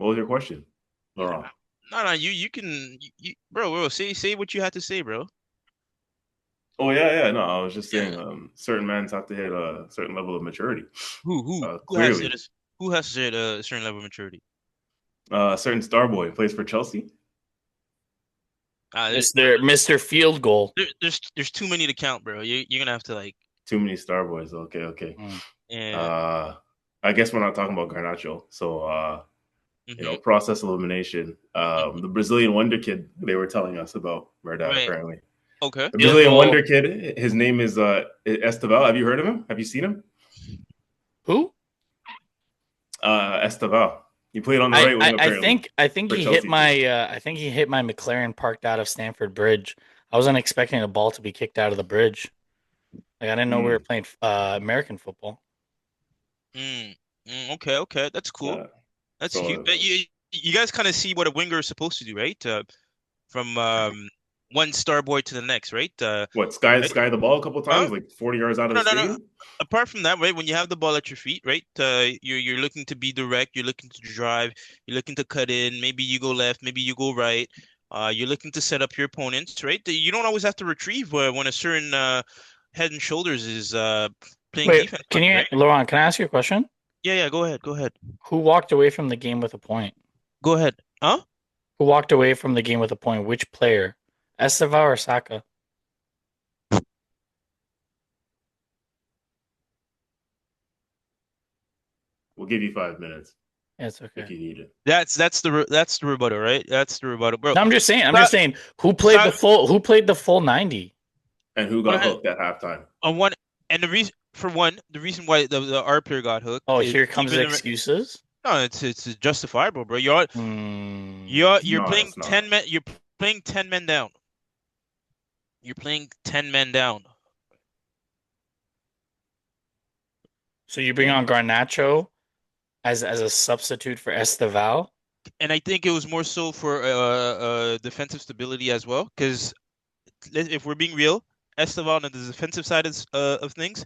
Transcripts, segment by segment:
What was your question, Laurent? No. You can, bro. Say what you had to say, bro. Oh yeah. No, I was just Yeah. saying, certain men have to hit a certain level of maturity. Who has it? Clearly, Who has it a certain level of maturity? a certain star boy plays for Chelsea. Bro, Mr. Field Goal. there's too many to count, bro. You're gonna have to like, Too many star boys. Okay. Mm. yeah. Uh, I guess we're not talking about Garnacho. So, Hmm. process elimination. The Brazilian wonder kid they were telling us about Murda Right. apparently. Okay. The Field Brazilian goal. wonder kid. His name is Esteval. Have you heard of him? Have you seen him? Who? Esteval. He played on the right wing apparently I think for he hit Chelsea too. my McLaren parked out of Stamford Bridge. I wasn't expecting the ball to be kicked out of the bridge. Like I didn't know we were Mm. playing American football. Okay. That's cool. Uh, That's so cute. But you guys kind of see what a winger is supposed to do, right? From one star boy to the next, right? what? Sky Right? Sky the ball a couple Huh? times, like 40 yards out of the No. stadium. Apart from that, right? When you have the ball at your feet, right? You're looking to be direct. You're looking to drive. You're looking to cut in. Maybe you go left. Maybe you go right. You're looking to set up your opponents, right? You don't always have to retrieve when a certain head and shoulders is playing Wait, defense on can you, you, right? Laurent? Can I ask you a question? Yeah. Go ahead. Go ahead. Who walked away from the game with a point? Go ahead. Huh? Who walked away from the game with a point? Which player? Esteva or Saka? We'll give you 5 minutes Yeah, it's if okay. you need it. That's the rebuttal, right? That's the rebuttal, bro. No, I'm just saying. Sa Sa Who played the full 90? And who got what hooked at halftime? on one and the reason why the R player got hooked Oh, is here comes the even excuses. no, it's justifiable, bro. You're Hmm. you're It's you're not. playing It's not. 10 men. You're playing 10 men down. You're playing 10 men down. So you bring on Garnacho as a substitute for Esteval? And I think it was more so for defensive stability as well. Because if we're being real, Esteban on the defensive side of things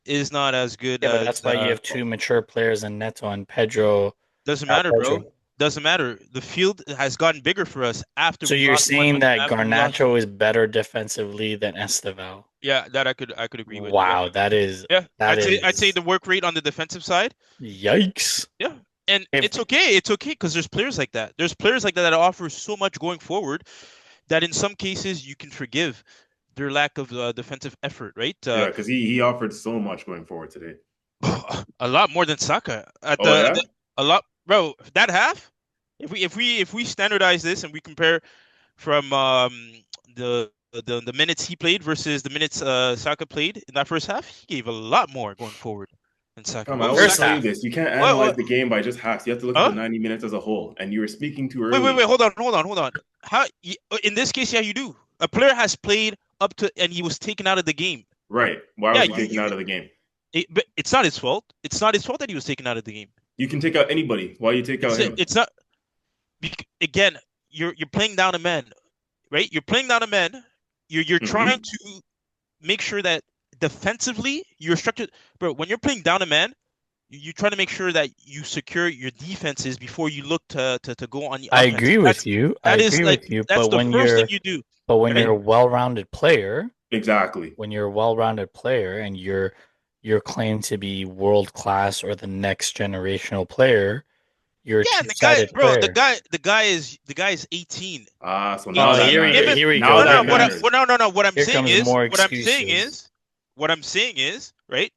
is not as good Yeah, but as that's why you have two mature players in Neto and Pedro. doesn't matter, bro. Pedro. Doesn't matter. The field has gotten bigger for us after So we you're lost one. saying that After we lost. Garnacho is better defensively than Esteval? Yeah, that I could agree with. Yeah, Wow, yeah. that I'd say is the work rate on the defensive side. yikes. Yeah, and If it's okay. It's okay because there's players like that. There's players like that that offer so much going forward that in some cases you can forgive their lack of defensive effort, right? Yeah, because he offered so much going forward today. A lot more than Saka Oh yeah. a lot, bro. That half, if we standardize this and we compare from the minutes he played versus the minutes Saka played in that first half, he gave a lot more going forward than Saka. Tom, I What was always first tell Saka? you half, this. You can't What? analyze the game by just halves. You have to look at the Huh? 90 minutes as a whole. And you were speaking too Wait. early. Hold on. How in this case, yeah, you do. A player has played up to, and he was taken out of the game. Right. Why Yeah, was he taken out of the game? but it's not his fault. It's not his fault that he was taken out of the game. You can take out anybody. Why you take out him? It's not. Again, you're playing down a man, right? You're playing down a man. You're trying Hmm. to make sure that defensively you're structured, bro. When you're playing down a man, you try to make sure that you secure your defenses before you look to go on the I offense. agree with you. I That is agree like with you. that's the first thing you do, When right? you're a well-rounded player, Exactly. and you're claimed to be world class or the next generational player, you're a Yeah, and the guy, two-sided bro, player. the guy is 18. So now Oh, 18. that Give him matters. here we Now go. no, no, that no. matters. No. Here comes more excuses. What I'm saying is, right?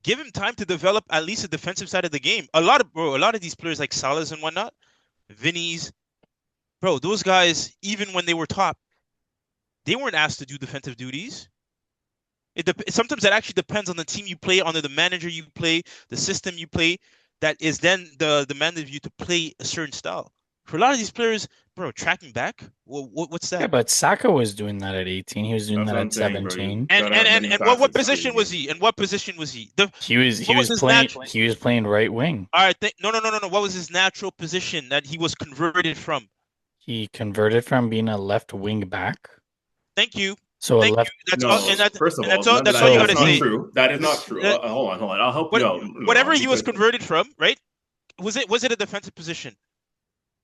Give him time to develop at least the defensive side of the game. A lot of these players like Salah's and whatnot, Vinny's, bro, those guys, even when they were top, they weren't asked to do defensive duties. Sometimes that actually depends on the team you play, on the manager you play, the system you play. That is then the demanded of you to play a certain style. For a lot of these players, bro, tracking back, what's Yeah, that? but Saka was doing that at 18. He was doing That's that what I'm at saying, bro. You 17. gotta have many What facets to the position was game. he? And what position was he? He What was was his playing natural? he was playing right wing. All right, no. What was his natural position that he was converted from? He converted from being a left wing back. Thank you, So a thank you. left That's all, No, first of and all, that's all. none of That's all that. you so That's gotta not he say. true. That is not true. Uh, Hold on. I'll help what you out, whatever Laurent, he was because converted from, right? Was it a defensive position?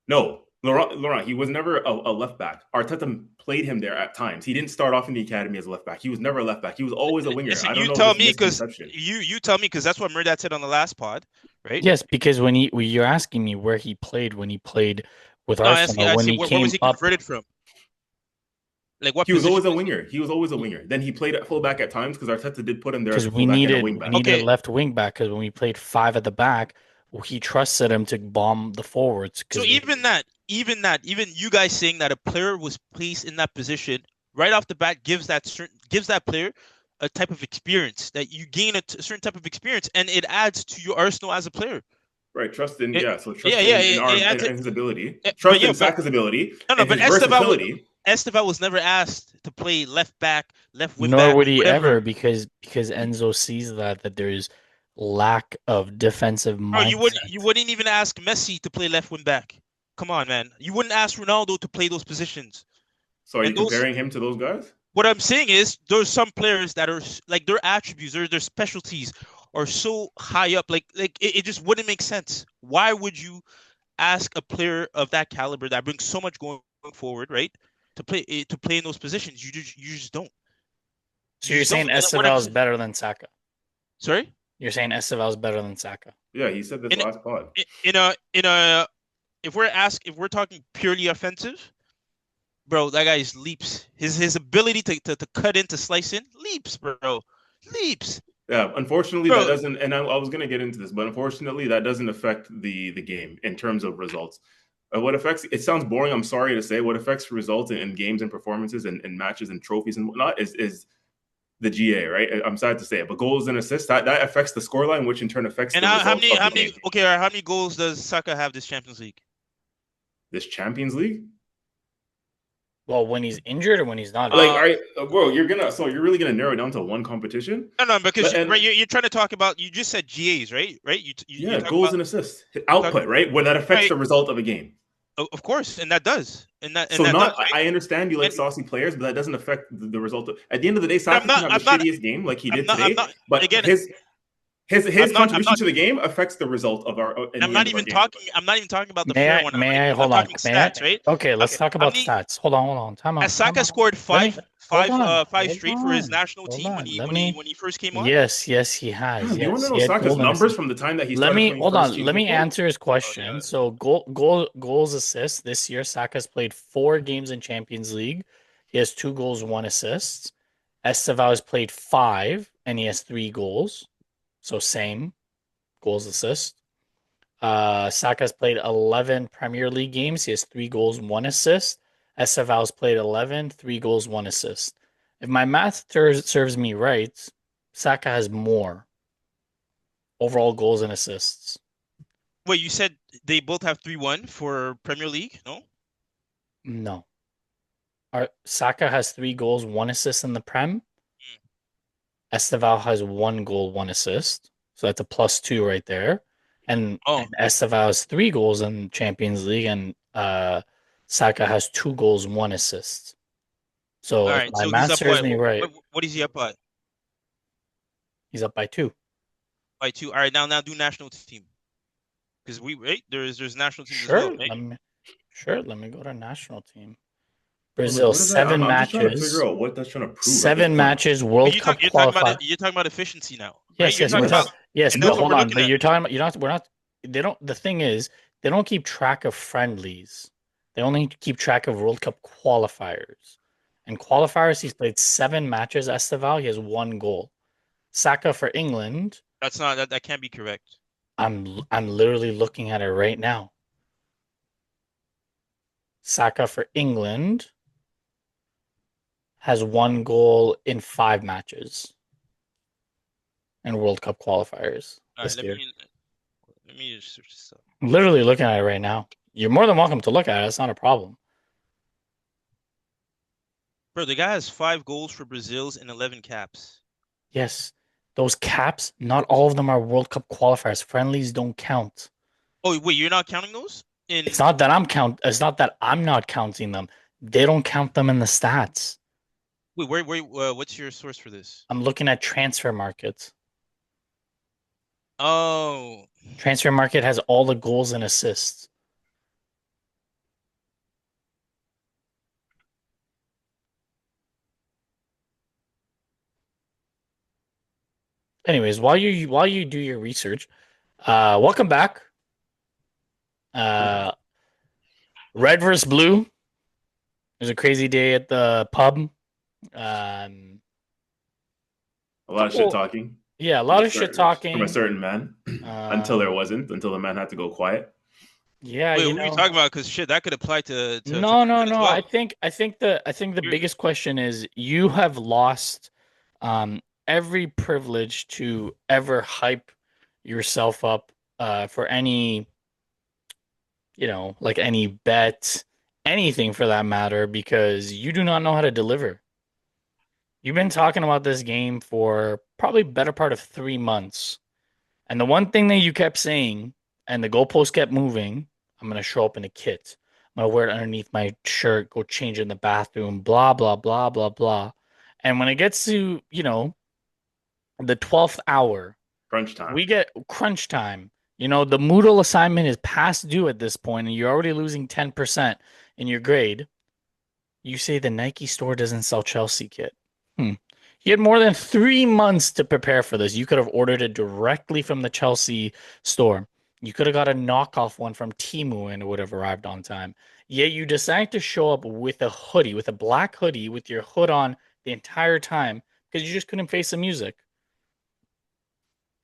No, Laurent, he was never a left back. Arteta played him there at times. He didn't start off in the academy as a left back. He was never a left back. He was always a winger. Listen, I don't you know tell this me because misconception. you tell me because that's what Murdat said on the last pod, right? Yes, because when you're asking me where he played when he played with No, Arsenal, I when say he where was came he up, converted from? Like what He was position always a was he? winger. He was always a winger. Then he played at fullback at times because Arteta did put him there as because a we fullback and a needed wing we back. needed a Okay, left wing back because when we played five at the back, he trusted him to bomb the forwards so because we even you guys saying that a player was placed in that position right off the bat gives that player a type of experience that you gain a certain type of experience and it adds to your arsenal as a player. Right, trust in It, so yeah, trust yeah, in it adds in his ability, but trust yeah, in but Saka's ability no, no, and but his versatility. Esteban was never asked to play left back, left wing nor back, would he whatever. ever because Enzo sees that there's lack of defensive Bro, mindset. you wouldn't even ask Messi to play left wing back. Come on, man. You wouldn't ask Ronaldo to play those positions. So are And you those comparing him to those guys? what I'm saying is there's some players that are like their attributes or their specialties are so high up like it just wouldn't make sense. Why would you ask a player of that caliber that brings so much going forward, right? To play in those positions. You just don't. So You you're just don't. saying And what I'm Esteval is better than Saka? sorry? You're saying Esteval is better than Saka? Yeah, he said this In last pod. in a if we're talking purely offensive, bro, that guy's leaps. His ability to cut in, to slice in, leaps, bro. Leaps. Yeah, unfortunately, that Bro, doesn't. And I was going to get into this, but unfortunately, that doesn't affect the game in terms of results. What affects it sounds boring. I'm sorry to say. What affects results in games and performances and matches and trophies and whatnot is the GA, right? I'm sad to say it, but goals and assists that affects the scoreline, which in turn affects and the results of how the many game. okay, how many goals does Saka have this Champions League? This Champions League, Well, when he's injured or when he's not like, injured? all right, bro, you're really gonna narrow it down to one competition, No, because and right, you're trying to talk about you just said GAs, right? Right? You're yeah, talking goals about and assists, you're talking output, right? Where that affects right. the result of a game. Of course, and that does, and So that does, not, right? I understand you like And saucy players, but that doesn't affect the result. At the end of the day, Saka can have the I'm not, shittiest game like he did I'm today, not. but Again, his I'm contribution not. to the game affects the result of our in the end of our game. I'm not even talking about the May player I? one, May right? I? I'm Hold on. talking May I? stats, right? Okay, let's Okay, talk how about many stats. Hold on. Time has out. Time Saka out. scored Let me. Hold on. five Hold straight for his on. national Hold team on. Let me. when he first came on? Yes, he has. God, you want to Yes, know he had Saka's golden numbers assist. from the time that he Let started me playing hold first on. team Let me football? answer his Oh yeah. question. So goals assists this year. Saka's played 4 games in Champions League. He has 2 goals, 1 assist. Esteval has played 5 and he has 3 goals. So same goals assist. Saka's played 11 Premier League games. He has 3 goals, 1 assist. Esteval's played 11, 3 goals, 1 assist. If my math serves me right, Saka has more overall goals and assists. Wait, you said they both have 3-1 for Premier League? No? No. Saka has 3 goals, 1 assist in the Prem. Esteval has 1 goal, 1 assist. So that's a +2 right there. Oh, And Esteval has 3 goals in Champions League, and Saka has 2 goals, 1 assist. So all if right. my So he's math up serves me right, what is he up by? he's up by 2. By 2. All right, now do national team. Because we right there's national teams as well, Sure, right? let me go to national team. But like, Brazil, what is that? seven I'm just trying to figure matches, out what that's trying to prove at this seven point. matches, World Cup qualified. You're talking about efficiency now, right? Yes, You're yes, talking we're Yes. about talking. Yes, and but that's what hold we're on. looking But at. you're talking about. You're not. We're not. They don't. The thing is, they don't keep track of friendlies. They only keep track of World Cup qualifiers. And qualifiers, he's played 7 matches. Esteval, he has 1 goal. Saka for England. That's not that can't be correct. I'm literally looking at it right now. Saka for England has 1 goal in 5 matches in World Cup qualifiers All right, this year. let me just search this up. I'm literally looking at it right now. You're more than welcome to look at it. It's not a problem. Bro, the guy has 5 goals for Brazil's and 11 caps. Yes, those caps, not all of them are World Cup qualifiers. Friendlies don't count. Oh wait, you're not counting those? It's not that it's not that I'm not counting them. They don't count them in the stats. Wait, what's your source for this? I'm looking at transfer markets. Oh, Transfer market has all the goals and assists. Anyways, while you do your research, welcome back. Red versus blue. It was a crazy day at the pub. Um, A lot of shit talking. Yeah, a lot of shit talking from a certain man until there wasn't, until the man had to go quiet. Yeah, Wait, what are you talking about? Because shit, that could apply to no. as well. I think the biggest question is you have lost every privilege to ever hype yourself up for any, like any bet, anything for that matter, because you do not know how to deliver. You've been talking about this game for probably better part of 3 months. And the one thing that you kept saying, and the goalpost kept moving, I'm going to show up in a kit. I'm going to wear it underneath my shirt, go change in the bathroom, blah, blah, blah, blah, blah. And when it gets to, the 12th hour, crunch time. We get crunch time. The Moodle assignment is past due at this point, and you're already losing 10% in your grade. You say the Nike store doesn't sell Chelsea kit. You had more than 3 months to prepare for this. You could have ordered it directly from the Chelsea store. You could have got a knockoff one from Temu and it would have arrived on time. Yet you decided to show up with a hoodie, with a black hoodie, with your hood on the entire time because you just couldn't face the music.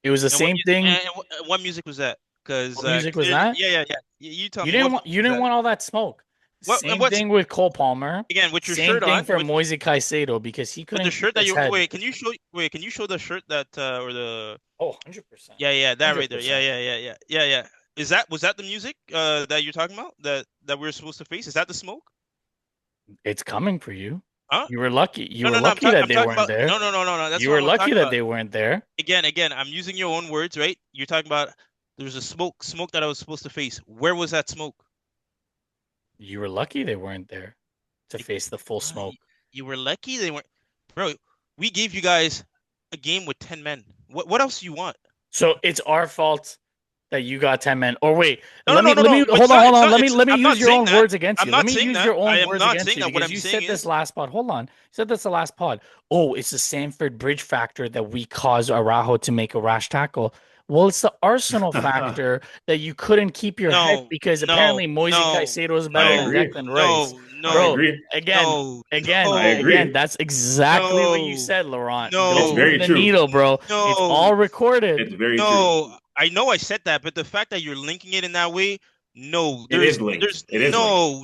It was the same thing. And what music was that? Because what music was that? Yeah. You tell me. You didn't want all that smoke. Same thing with Cole Palmer. Again, with your same shirt thing on. for Moise Caicedo because he couldn't. With the shirt that you head. Wait, can you show the shirt that or the? Oh, 100%. Yeah, that 100%. Right there. Yeah. Was that the music that you're talking about that we're supposed to face? Is that the smoke? It's coming for you. Huh? You were lucky. You were lucky that they weren't there. No. That's you were lucky that they weren't there. Again, I'm using your own words, right? You're talking about there's a smoke that I was supposed to face. Where was that smoke? You were lucky they weren't there to face the full smoke. You were lucky they weren't. Bro, we gave you guys a game with 10 men. What else do you want? So it's our fault that you got 10 men. Or wait, no, let me hold on. Let me use your own words against you. Let me use your own words against you because you said this last pod. Hold on. You said this the last pod. Oh, it's the Stamford Bridge factor that we caused Araujo to make a rash tackle. Well, it's the Arsenal factor that you couldn't keep your head because apparently Moise Caicedo is better than Declan Rice. Again, that's exactly what you said, Laurent. It's very true. Needle, bro. It's all recorded. It's very true. I know I said that, but the fact that you're linking it in that way, no. It is linked. No.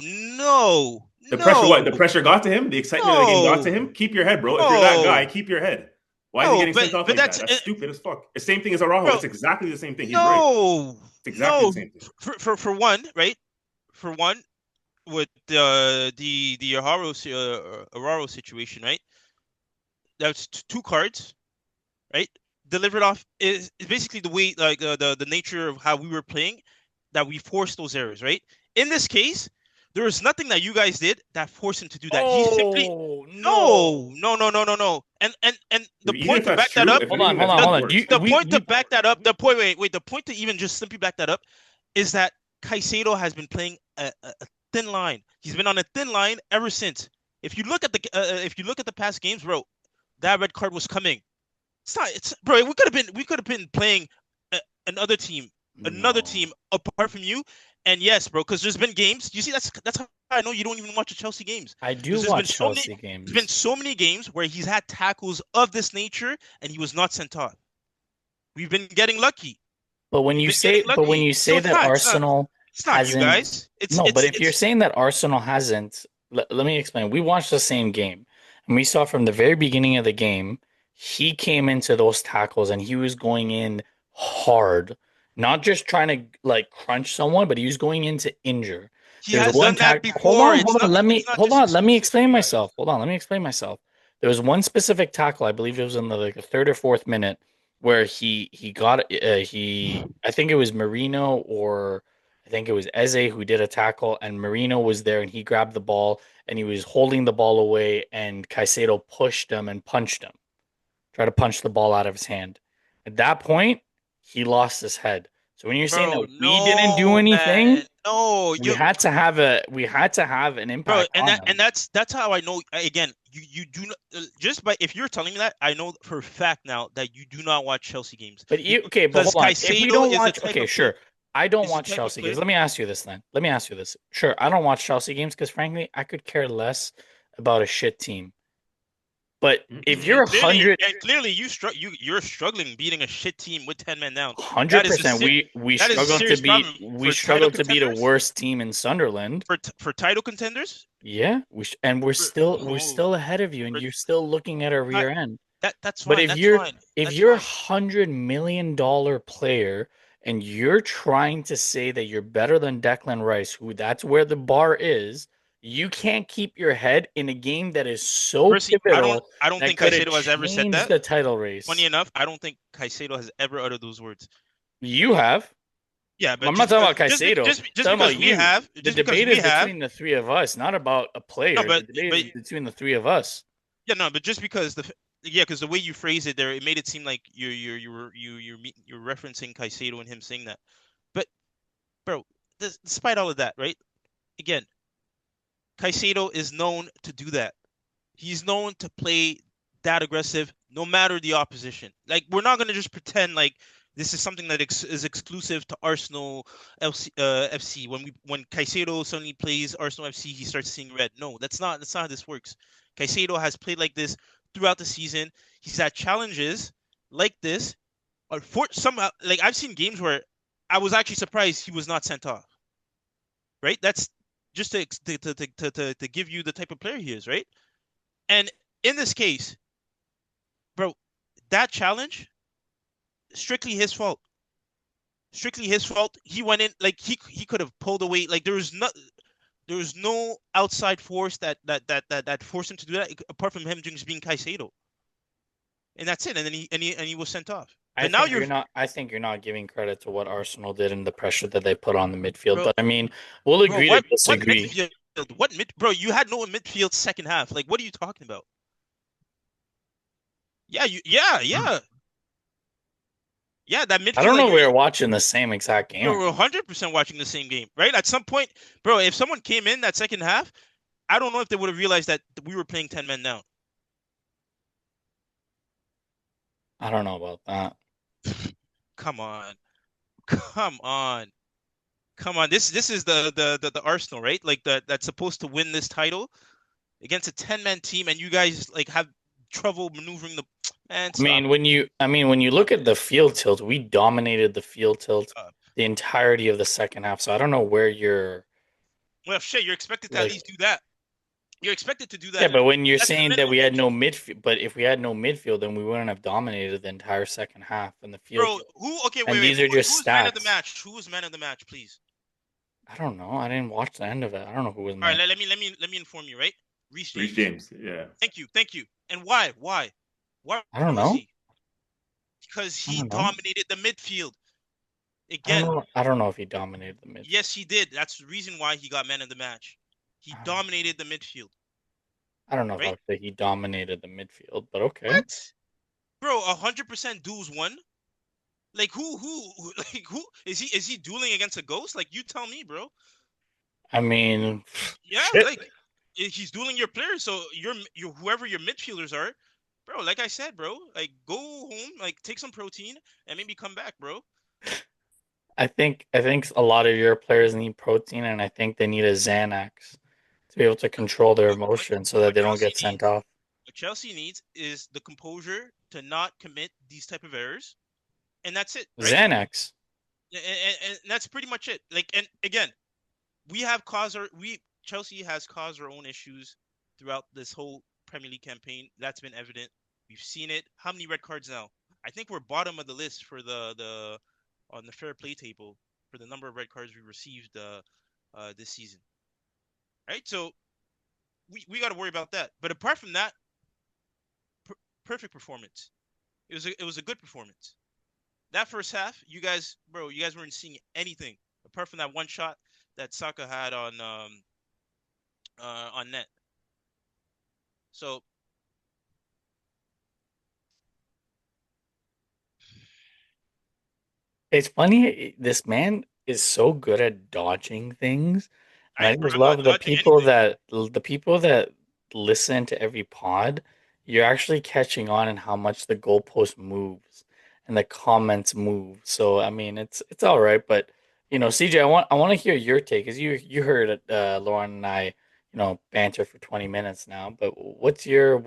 Pressure, what? The pressure got to him? The excitement of the game got to him? Keep your head, bro. If you're that guy, keep your head. Why is he getting sent off like that? That's stupid as fuck. The same thing as Araujo. It's exactly the same thing. He's right. It's exactly the same thing. For one, right? For one, with the Araujo situation, right? That's 2 cards, right? Delivered off is basically the way, like the nature of how we were playing, that we forced those errors, right? In this case, there was nothing that you guys did that forced him to do that. He simply no. And the point to back that up. Hold on. The point to back that up. The point to even just simply back that up is that Caicedo has been playing a thin line. He's been on a thin line ever since. If you look at the past games, bro, that red card was coming. Bro. We could have been playing another team apart from you. And yes, bro, because there's been games. You see, that's how I know you don't even watch the Chelsea games. I do watch Chelsea games. There's been so many games where he's had tackles of this nature and he was not sent off. We've been getting lucky. But when you say that Arsenal hasn't, you guys. But if you're saying that Arsenal hasn't, let me explain. We watched the same game, and we saw from the very beginning of the game, he came into those tackles and he was going in hard. Not just trying to like crunch someone, but he was going in to injure. He has done that before. Hold on. Let me explain myself. There was one specific tackle, I believe it was in the 3rd or 4th minute, where he got I think it was Merino or I think it was Eze who did a tackle, and Merino was there and he grabbed the ball and he was holding the ball away, and Caicedo pushed him and punched him, tried to punch the ball out of his hand. At that point, he lost his head. So when you're saying that we didn't do anything, we had to have an impact. Bro, and that's how I know. Again, you do not just by if you're telling me that, I know for a fact now that you do not watch Chelsea games. But but Because hold on. If we Caicedo don't is the watch, type okay, of player. sure. I don't Is the watch type of Chelsea games. player. Let me ask you this then. Let me ask you this. Sure, I don't watch Chelsea games because frankly, I could care less about a shit team. But if you're And a hundred, clearly you're struggling beating a shit team with 10 men down. That hundred is a percent, we that is a struggled to serious beat problem we for title struggled to beat a contenders. worse team in Sunderland. For title contenders. Yeah, and we're Oh, still ahead of you, and for, you're still looking at our rear end. that's But fine. That's fine. if That's you're a fine. $100 million player and you're trying to say that you're better than Declan Rice, who that's where the bar is, you can't keep your head in a game that is so Percy, pivotal I don't that think could have Caicedo has ever said changed that. the title Funny race. enough, I don't think Caicedo has ever uttered those words. You have. Yeah, but I'm not talking about Caicedo. I'm just talking because about we you. have, The just because debate we is have, between the three of us, not about a no, player. The debate is between the three of us. yeah, no, but just because because the way you phrased it there, it made it seem like you're referencing Caicedo and him saying that. But bro, despite all of that, right? Again, Caicedo is known to do that. He's known to play that aggressive no matter the opposition. Like we're not gonna just pretend like this is something that is exclusive to Arsenal FC. When Caicedo suddenly plays Arsenal FC, he starts seeing red. No, that's not how this works. Caicedo has played like this throughout the season. He's had challenges like this. For somehow, like I've seen games where I was actually surprised he was not sent off. Right? That's just to give you the type of player he is, right? And in this case, bro, that challenge, strictly his fault. Strictly his fault. He went in like he could have pulled away. Like there was no outside force that forced him to do that apart from him just being Caicedo. And that's it. And then he was sent off. But now I think you're not giving credit to what Arsenal did and the pressure that they put on the midfield. bro, But I mean, we'll bro, agree to what disagree. midfield? What mid bro, you had no midfield second half. Like what are you talking about? Yeah. Yeah, that I midfield don't know like if we were watching the same exact game. you're 100% watching the same game, right? At some point, bro, if someone came in that second half, I don't know if they would have realized that we were playing 10 men down. I don't know about that. Come on. Come on. Come on. This is the Arsenal, right? Like that's supposed to win this title against a 10-man team and you guys like have trouble maneuvering the man, stop. I mean when you look at the field tilt, we dominated the field tilt Uh, the entirety of the second half. So I don't know where you're well, shit, you're expected to at like. least do that. You're expected to do Yeah, that. but when you're That's the saying that minimum we you had no expect. midfield, but if we had no midfield, then we wouldn't have dominated the entire second half in the field. Bro, who okay, And wait. these are just Who's man of the stats. match? Who was man of the match, please? I don't know. I didn't watch the end of it. I don't know who was All right, man. let me inform you, right? Reece Reece James. James, yeah. Thank you. And why? Why I don't was know. he? Because I he don't know. dominated the midfield. Again, I don't know if he dominated the midfield. yes, he did. That's the reason why he got man of the match. He dominated the midfield, I don't know if I right? would say he dominated the midfield, but okay. What? Bro, 100% duels won. Like like who is he dueling against a ghost? Like you tell me, bro. I mean, Yeah, shit. like he's dueling your players, so you're whoever your midfielders are, bro. Like I said, bro, like go home, like take some protein and maybe come back, bro. I think a lot of your players need protein, and I think they need a Xanax to be able to control their emotions so that What they don't Chelsea get sent needs, off. what Chelsea needs is the composure to not commit these type of errors, and that's it, right? Xanax. And that's pretty much it. Like, and again, we have caused our we Chelsea has caused our own issues throughout this whole Premier League campaign. That's been evident. We've seen it. How many red cards now? I think we're bottom of the list for the on the fair play table for the number of red cards we received this season. Right? So we got to worry about that. But apart from that, perfect performance. It was a good performance. That first half, you guys weren't seeing anything apart from that one shot that Saka had on net. So It's funny. This man is so good at dodging things, and I bro, just I'm not love dodging anything. the people that listen to every pod, you're actually catching on in how much the goalpost moves and the comments move. So I mean, it's all right, but CJ, I want to hear your take because you heard Lauren and I, banter for 20 minutes now. But what's your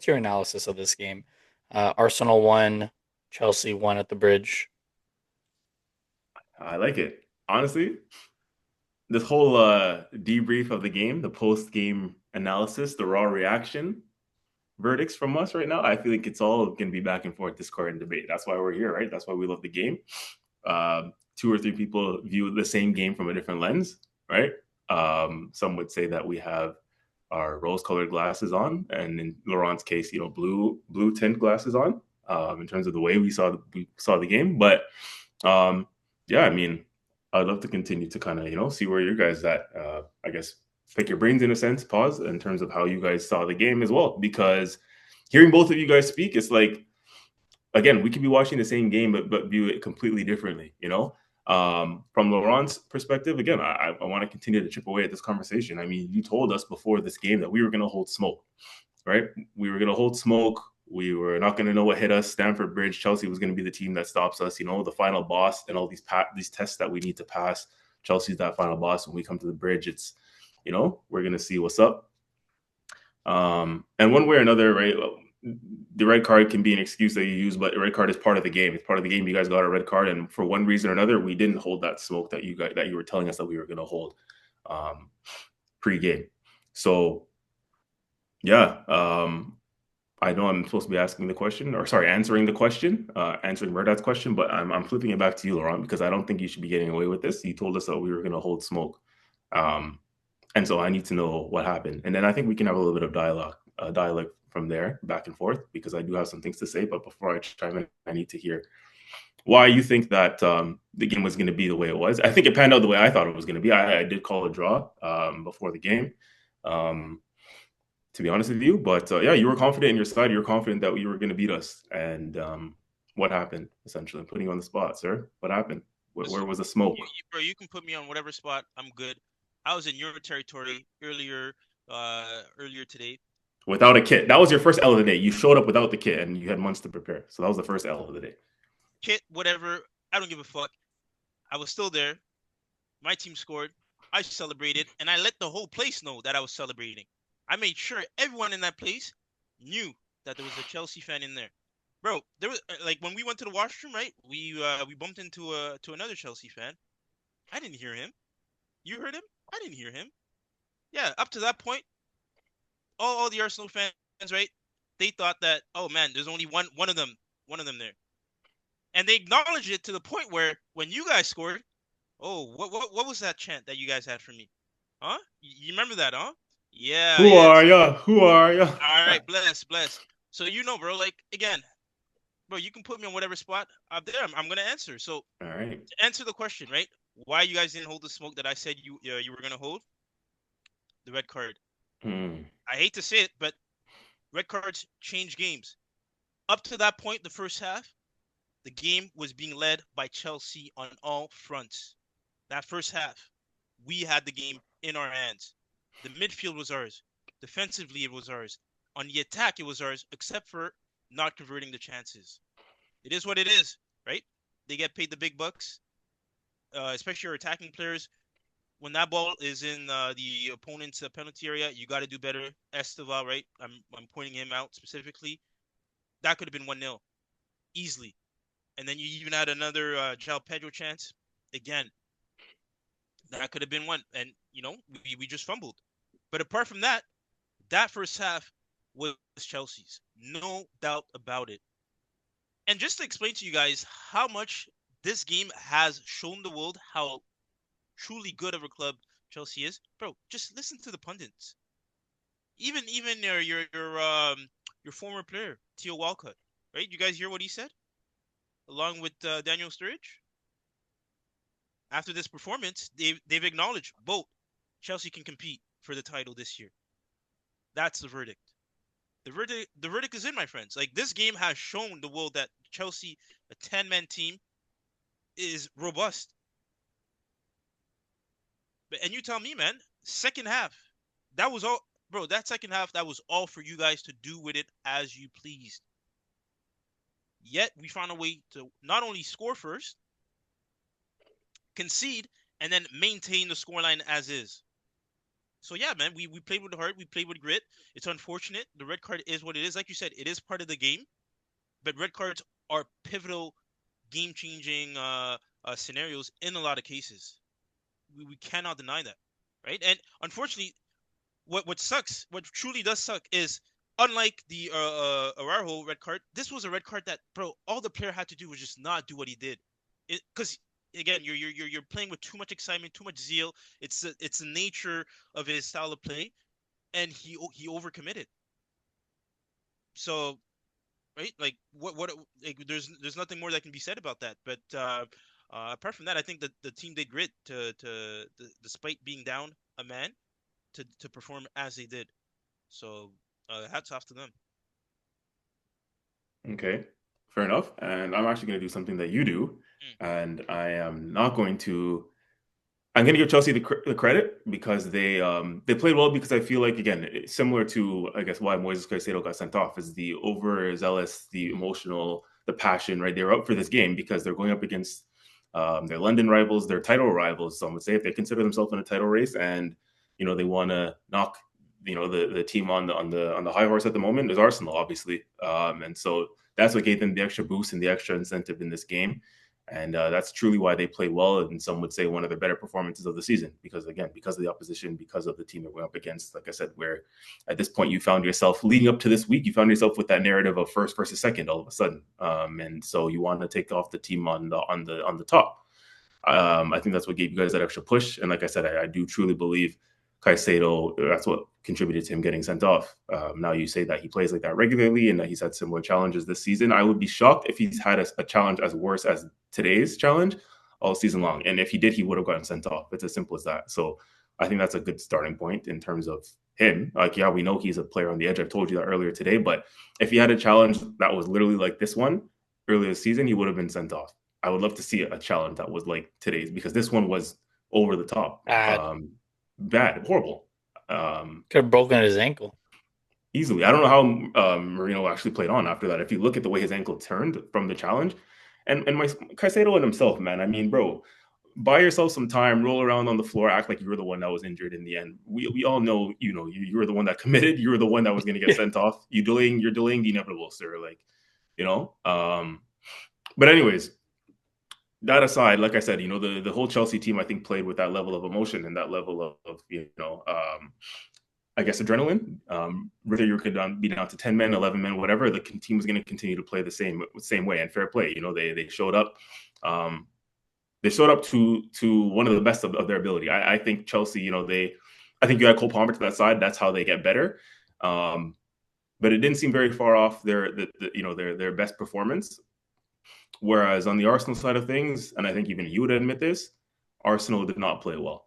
analysis of this game? Arsenal won, Chelsea won at the Bridge. I like it. Honestly, this whole debrief of the game, the post-game analysis, the raw reaction, verdicts from us right now, I feel like it's all going to be back and forth, discord, and debate. That's why we're here, right? That's why we love the game. Two or three people view the same game from a different lens, right? Some would say that we have our rose-colored glasses on, and in Laurent's case, blue tint glasses on. In terms of the way we saw the game, but yeah, I mean, I'd love to continue to kind of see where you guys at. I guess pick your brains in a sense, pause in terms of how you guys saw the game as well, because hearing both of you guys speak, it's like, again, we could be watching the same game, but view it completely differently, From Laurent's perspective, again, I want to continue to chip away at this conversation. I mean, you told us before this game that we were going to hold smoke, right? We were going to hold smoke. We were not going to know what hit us. Stamford Bridge, Chelsea was going to be the team that stops us, the final boss and all these tests that we need to pass. Chelsea's that final boss. When we come to the Bridge, it's, we're going to see what's up. And one way or another, right, the red card can be an excuse that you use, but the red card is part of the game. It's part of the game. You guys got a red card, and for one reason or another, we didn't hold that smoke that you were telling us that we were going to hold pre-game. So, yeah, I know I'm supposed to be answering the question, answering Murdoch's question, but I'm flipping it back to you, Laurent, because I don't think you should be getting away with this. You told us that we were going to hold smoke. And so I need to know what happened. And then I think we can have a little bit of dialogue from there, back and forth, because I do have some things to say. But before I chime in, I need to hear why you think that the game was going to be the way it was. I think it panned out the way I thought it was going to be. I did call a draw before the game. To be honest with you. But yeah, you were confident in your side. You were confident that you were going to beat us. And what happened, essentially? I'm putting you on the spot, sir. What happened? Where was the smoke? Bro, you can put me on whatever spot. I'm good. I was in your territory earlier today. Without a kit. That was your first L of the day. You showed up without the kit, and you had months to prepare. So that was the first L of the day. Kit, whatever. I don't give a fuck. I was still there. My team scored. I celebrated, and I let the whole place know that I was celebrating. I made sure everyone in that place knew that there was a Chelsea fan in there. Bro, there was when we went to the washroom, right? We bumped into another Chelsea fan. I didn't hear him. You heard him? I didn't hear him. Yeah, up to that point, all the Arsenal fans, right? They thought that, oh man, there's only one of them there. And they acknowledged it to the point where when you guys scored, oh, what was that chant that you guys had for me? Huh? You remember that, huh? Yeah. Who are ya? Who are ya? All right, bless. So bro, again, bro, you can put me on whatever spot up there. I'm gonna answer. So, all right, to answer the question, right? Why you guys didn't hold the smoke that I said you were gonna hold? The red card. I hate to say it, but red cards change games. Up to that point, the first half, the game was being led by Chelsea on all fronts. That first half, we had the game in our hands. The midfield was ours. Defensively, it was ours. On the attack, it was ours, except for not converting the chances. It is what it is, right? They get paid the big bucks, especially our attacking players. When that ball is in the opponent's penalty area, you got to do better. Esteval, right? I'm pointing him out specifically. That could have been 1-0 easily. And then you even had another João Pedro chance. Again, that could have been one. And, we just fumbled. But apart from that, that first half was Chelsea's. No doubt about it. And just to explain to you guys how much this game has shown the world how truly good of a club Chelsea is, bro, just listen to the pundits. Even your former player, Theo Walcott, right? You guys hear what he said? Along with Daniel Sturridge? After this performance, they've acknowledged both Chelsea can compete for the title this year. That's the verdict. The verdict is in, my friends. This game has shown the world that Chelsea, a 10-man team, is robust. And you tell me, man, second half, that was all. bro, that second half, that was all for you guys to do with it as you pleased. Yet we found a way to not only score first, concede, and then maintain the scoreline as is. So yeah, man, we played with heart, we played with grit. It's unfortunate. The red card is what it is. Like you said, it is part of the game, but red cards are pivotal, game-changing scenarios in a lot of cases. We cannot deny that, right? And unfortunately, what sucks, what truly does suck, is unlike the Araujo red card, this was a red card that, bro, all the player had to do was just not do what he did, because again, you're playing with too much excitement, too much zeal. It's the nature of his style of play, and he overcommitted. So, right, like what like there's nothing more that can be said about that. But apart from that, I think that the team did grit despite being down a man, to perform as they did. So hats off to them. Okay, fair enough. And I'm actually going to do something that you do, and I am not going to. I'm going to give Chelsea the credit because they played well, because I feel like, again, similar to, I guess, why Moises Caicedo got sent off, is the overzealous, the emotional, the passion, right? They're up for this game because they're going up against their London rivals, their title rivals. Some would say, if they consider themselves in a title race, and they want to knock the team on the high horse at the moment is Arsenal, obviously, and so that's what gave them the extra boost and the extra incentive in this game. And that's truly why they played well, and some would say one of their better performances of the season, because, again, because of the opposition, because of the team that we're up against. Like I said, where at this point you found yourself leading up to this week, you found yourself with that narrative of first versus second all of a sudden, and so you want to take off the team on the top. I think that's what gave you guys that extra push. And like I said, I do truly believe Caicedo, that's what contributed to him getting sent off. Now you say that he plays like that regularly and that he's had similar challenges this season. I would be shocked if he's had a challenge as worse as today's challenge all season long. And if he did, he would have gotten sent off. It's as simple as that. So I think that's a good starting point in terms of him. Like, yeah, we know he's a player on the edge. I've told you that earlier today. But if he had a challenge that was literally like this one earlier this season, he would have been sent off. I would love to see a challenge that was like today's, because this one was over the top. Bad, horrible. Could have broken his ankle Easily. I don't know how Merino actually played on after that. If you look at the way his ankle turned from the challenge, and my Caicedo and himself, man. I mean, bro, buy yourself some time, roll around on the floor, act like you were the one that was injured in the end. We all know, you were the one that committed. You were the one that was going to get sent off. You're delaying the inevitable, sir. Like, But anyways, that aside, like I said, the whole Chelsea team, I think, played with that level of emotion and that level of I guess, adrenaline. Whether you could be down to 10 men, 11 men, whatever, the team was going to continue to play the same way, and fair play. They showed up. They showed up to one of the best of their ability. I think Chelsea, I think you had Cole Palmer to that side. That's how they get better. But it didn't seem very far off their best performance. Whereas on the Arsenal side of things, and I think even you would admit this, Arsenal did not play well,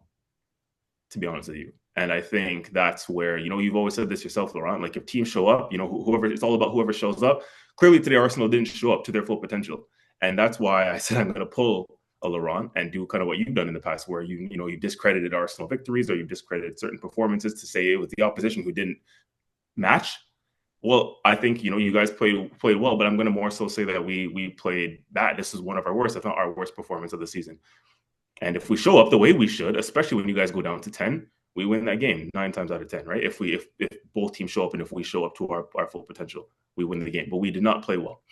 to be honest with you. And I think that's where, you've always said this yourself, Laurent, like if teams show up, whoever, it's all about whoever shows up. Clearly today, Arsenal didn't show up to their full potential. And that's why I said I'm going to pull a Laurent and do kind of what you've done in the past, where you discredited Arsenal victories, or you discredited certain performances to say it was the opposition who didn't match. Well, I think, you guys played well, but I'm going to more so say that we played bad. This is one of our worst, if not our worst performance of the season. And if we show up the way we should, especially when you guys go down to 10, we win that game 9 times out of 10, right? If both teams show up and if we show up to our full potential, we win the game. But we did not play well.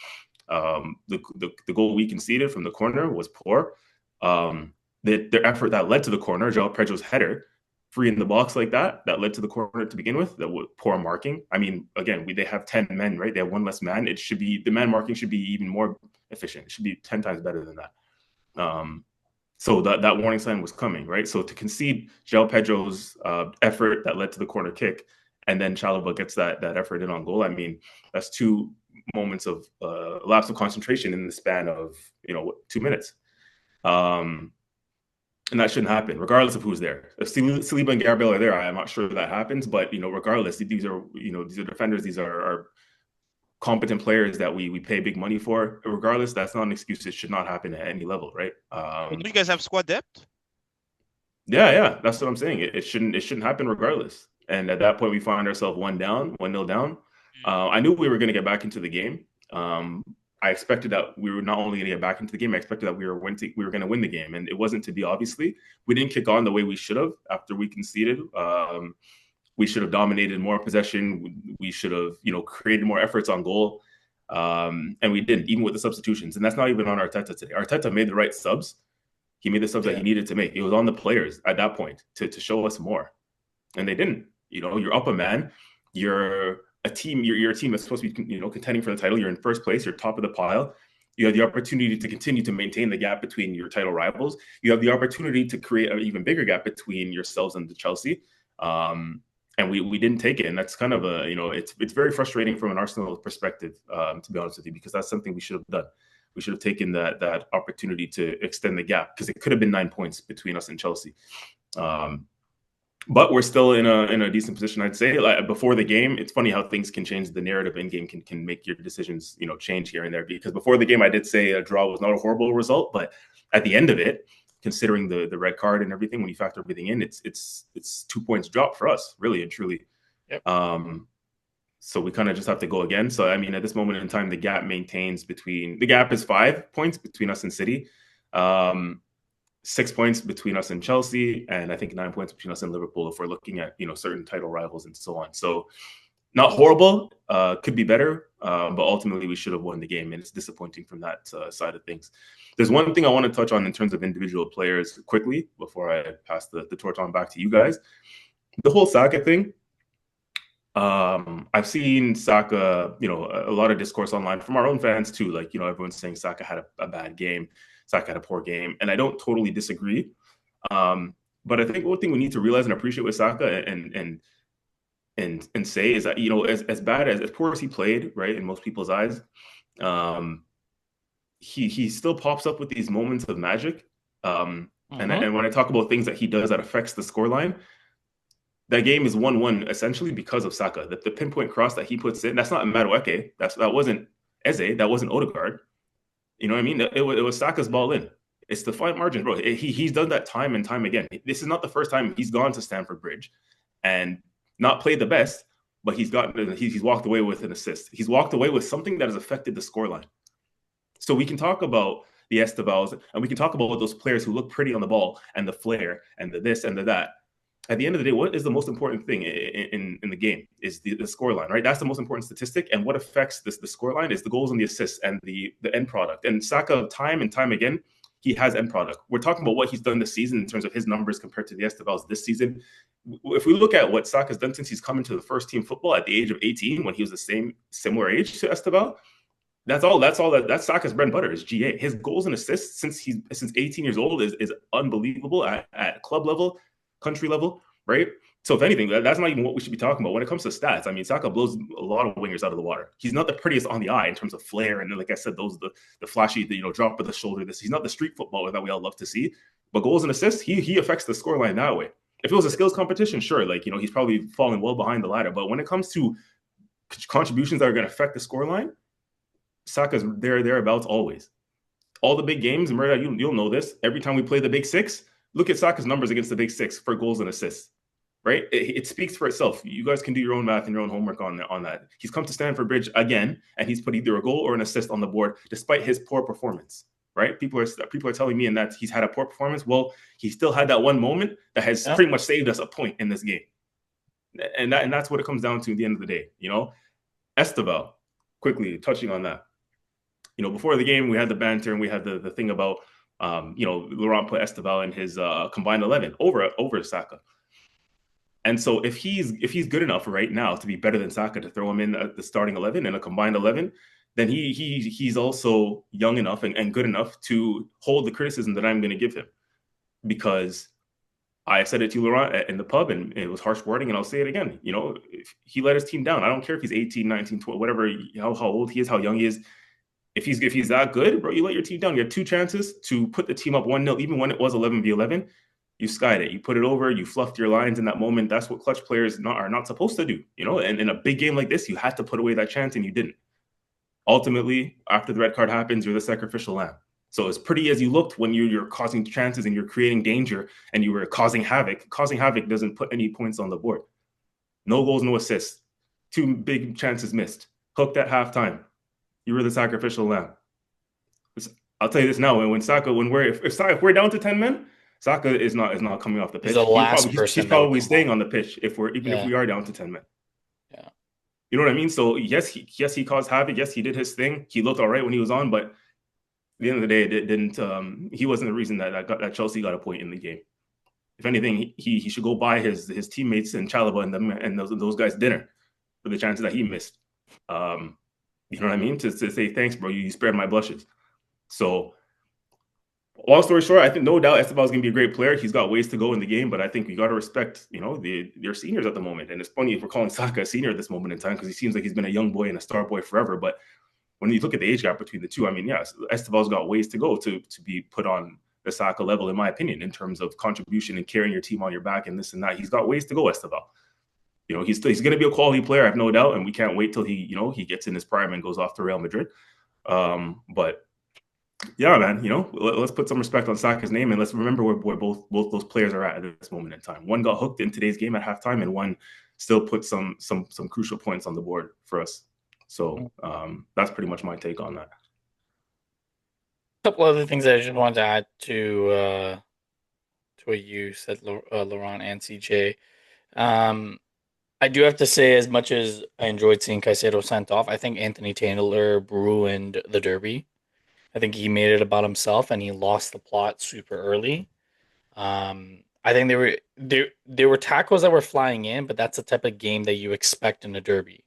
The goal we conceded from the corner was poor. Their effort that led to the corner, João Pedro's header, free in the box like that led to the corner to begin with, that was poor marking. I mean, again, they have 10 men, right? They have one less man. The man marking should be even more efficient. It should be 10 times better than that. So that warning sign was coming, right? So to concede João Pedro's effort that led to the corner kick, and then Chalobah gets that effort in on goal, I mean, that's 2 moments of lapse of concentration in the span of 2 minutes. And that shouldn't happen, regardless of who's there. If Saliba and Gabriel are there, I'm not sure that happens. But regardless, these are defenders. These are competent players that we pay big money for. Regardless, that's not an excuse. It should not happen at any level, right? Do you guys have squad depth? Yeah, that's what I'm saying. It shouldn't happen regardless. And at that point, we find ourselves 1-0 down. I knew we were going to get back into the game. I expected that we were not only going to get back into the game, I expected that we were going to win the game. And it wasn't to be, obviously. We didn't kick on the way we should have after we conceded. We should have dominated more possession. We should have, created more efforts on goal. And we didn't, even with the substitutions. And that's not even on Arteta today. Arteta made the right subs. He made the subs that he needed to make. It was on the players at that point to show us more. And they didn't. You're up a man. You're a team. You're a team that's supposed to be, contending for the title. You're in first place. You're top of the pile. You have the opportunity to continue to maintain the gap between your title rivals. You have the opportunity to create an even bigger gap between yourselves and the Chelsea. And we didn't take it. And that's kind of it's very frustrating from an Arsenal perspective, to be honest with you, because that's something we should have done. We should have taken that opportunity to extend the gap, because it could have been 9 points between us and Chelsea. But we're still in a decent position, I'd say. Like, before the game, it's funny how things can change. The narrative in game can make your decisions, change here and there. Because before the game, I did say a draw was not a horrible result, but at the end of it, considering the red card and everything, when you factor everything in, it's 2 points drop for us, really and truly. Yep. So we kind of just have to go again. So I mean, at this moment in time, the gap is 5 points between us and City. 6 points between us and Chelsea, and I think 9 points between us and Liverpool if we're looking at certain title rivals and so on. So not horrible, could be better, but ultimately we should have won the game, and it's disappointing from that side of things. There's one thing I want to touch on in terms of individual players quickly before I pass the torch on back to you guys. The whole Saka thing. I've seen Saka, a lot of discourse online from our own fans too. Like, everyone's saying Saka had a bad game. Saka had a poor game, and I don't totally disagree. But I think one thing we need to realize and appreciate with Saka and say is that, as bad as poor as he played, right, in most people's eyes, he still pops up with these moments of magic. And when I talk about things that he does that affects the scoreline, that game is 1-1 essentially because of Saka. The pinpoint cross that he puts in, that's not Madueke. That wasn't Eze. That wasn't Odegaard. You know what I mean? It was Saka's ball in. It's the fine margin, bro. He's done that time and time again. This is not the first time he's gone to Stamford Bridge and not played the best, but he's walked away with an assist. He's walked away with something that has affected the scoreline. So we can talk about the Estevals, and we can talk about those players who look pretty on the ball and the flair and the this and the that. At the end of the day, what is the most important thing in the game is the scoreline, right? That's the most important statistic. And what affects the scoreline is the goals and the assists and the end product. And Saka, time and time again, he has end product. We're talking about what he's done this season in terms of his numbers compared to the Estevals this season. If we look at what Saka's done since he's come into the first team football at the age of 18, when he was similar age to Esteval, that's Saka's bread and butter is GA. His goals and assists since 18 years old is unbelievable at club level, country level, right? So if anything, that's not even what we should be talking about. When it comes to stats, I mean, Saka blows a lot of wingers out of the water. He's not the prettiest on the eye in terms of flair. And then, like I said, those the flashy, drop of the shoulder. He's not the street footballer that we all love to see. But goals and assists, he affects the scoreline that way. If it was a skills competition, sure, he's probably falling well behind the ladder. But when it comes to contributions that are going to affect the scoreline, Saka's thereabouts always. All the big games, Murda, you'll know this. Every time we play the Big Six, look at Saka's numbers against the Big Six for goals and assists. Right? It speaks for itself. You guys can do your own math and your own homework on that. He's come to Stamford Bridge again, and he's put either a goal or an assist on the board, despite his poor performance. Right? People are telling me that he's had a poor performance. Well, he still had that one moment that has pretty much saved us a point in this game, and that's what it comes down to at the end of the day. Esteval, quickly touching on that. Before the game, we had the banter and we had the thing about Laurent put Esteval in his combined 11 over Saka. And so if he's good enough right now to be better than Saka, to throw him in the starting 11 and a combined 11, then he's also young enough and good enough to hold the criticism that I'm going to give him. Because I said it to Laurent in the pub, and it was harsh wording, and I'll say it again. If he let his team down, I don't care if he's 18, 19, 20, whatever, how old he is, how young he is. If he's that good, bro, you let your team down. You had two chances to put the team up 1-0, even when it was 11v11. You skied it. You put it over. You fluffed your lines in that moment. That's what clutch players are not supposed to do. And in a big game like this, you had to put away that chance, and you didn't. Ultimately, after the red card happens, you're the sacrificial lamb. So as pretty as you looked when you're causing chances and you're creating danger and you were causing havoc doesn't put any points on the board. No goals, no assists. 2 big chances missed. Hooked at halftime. You were the sacrificial lamb. I'll tell you this now: when Saka, when we're if we're down to 10 men, Saka is not coming off the He's the pitch. last He's person that would probably come staying off. on the pitch if we are down to 10 men. Yeah. You know what I mean? So yes, he caused havoc. Yes, he did his thing. He looked all right when he was on, but at the end of the day, it didn't. He wasn't the reason that Chelsea got a point in the game. If anything, he should go buy his teammates and Chalobah and those guys dinner for the chances that he missed. You know what I mean? To say thanks, bro. You spared my blushes. So, long story short, I think no doubt Esteban is going to be a great player. He's got ways to go in the game, but I think we got to respect, their seniors at the moment. And it's funny if we're calling Saka a senior at this moment in time because he seems like he's been a young boy and a star boy forever. But when you look at the age gap between the two, I mean, yeah, Esteban's got ways to go to be put on the Saka level, in my opinion, in terms of contribution and carrying your team on your back and this and that. He's got ways to go, Esteban. He's going to be a quality player, I have no doubt, and we can't wait till he gets in his prime and goes off to Real Madrid. But yeah, man, let's put some respect on Saka's name and let's remember where both those players are at this moment in time. One got hooked in today's game at halftime, and one still put some crucial points on the board for us. So that's pretty much my take on that. A couple other things that I just wanted to add to what you said, Laurent and CJ. I do have to say, as much as I enjoyed seeing Caicedo sent off, I think Anthony Taylor ruined the derby. I think he made it about himself and he lost the plot super early. I think there were tackles that were flying in, but that's the type of game that you expect in a derby,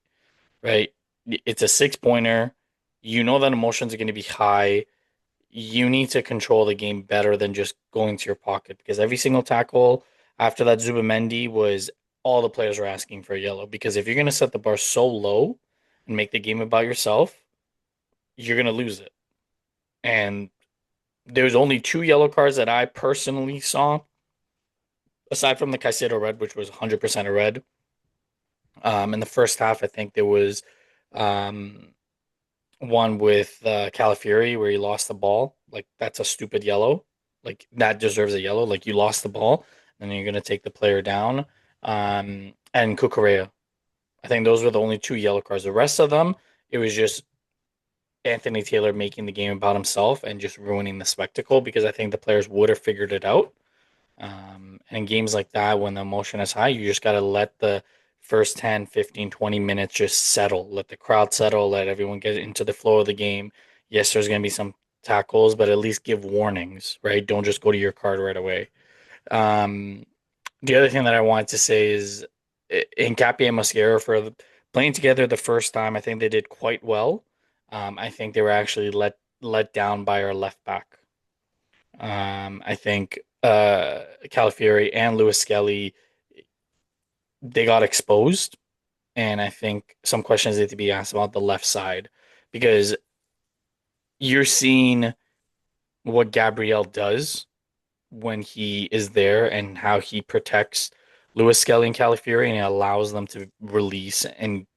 right? It's a 6-pointer. You know that emotions are going to be high. You need to control the game better than just going to your pocket because every single tackle after that Zubamendi was all the players were asking for a yellow. Because if you're going to set the bar so low and make the game about yourself, you're going to lose it. And there's only 2 yellow cards that I personally saw, aside from the Caicedo red, which was 100% a red. In the first half, I think there was one with Calafiori where he lost the ball. Like, that's a stupid yellow. Like, that deserves a yellow. Like, you lost the ball, and then you're going to take the player down. And Cucurella. I think those were the only 2 yellow cards. The rest of them, it was just Anthony Taylor making the game about himself and just ruining the spectacle because I think the players would have figured it out. And in games like that, when the emotion is high, you just got to let the first 10, 15, 20 minutes just settle. Let the crowd settle. Let everyone get into the flow of the game. Yes, there's going to be some tackles, but at least give warnings, right? Don't just go to your card right away. The other thing that I wanted to say is Hincapié and Mosquera for playing together the first time, I think they did quite well. I think they were actually let down by our left back. I think Calafiori and Lewis Skelly, they got exposed, and I think some questions need to be asked about the left side because you're seeing what Gabriel does when he is there and how he protects Lewis Skelly and Calafiori and he allows them to release and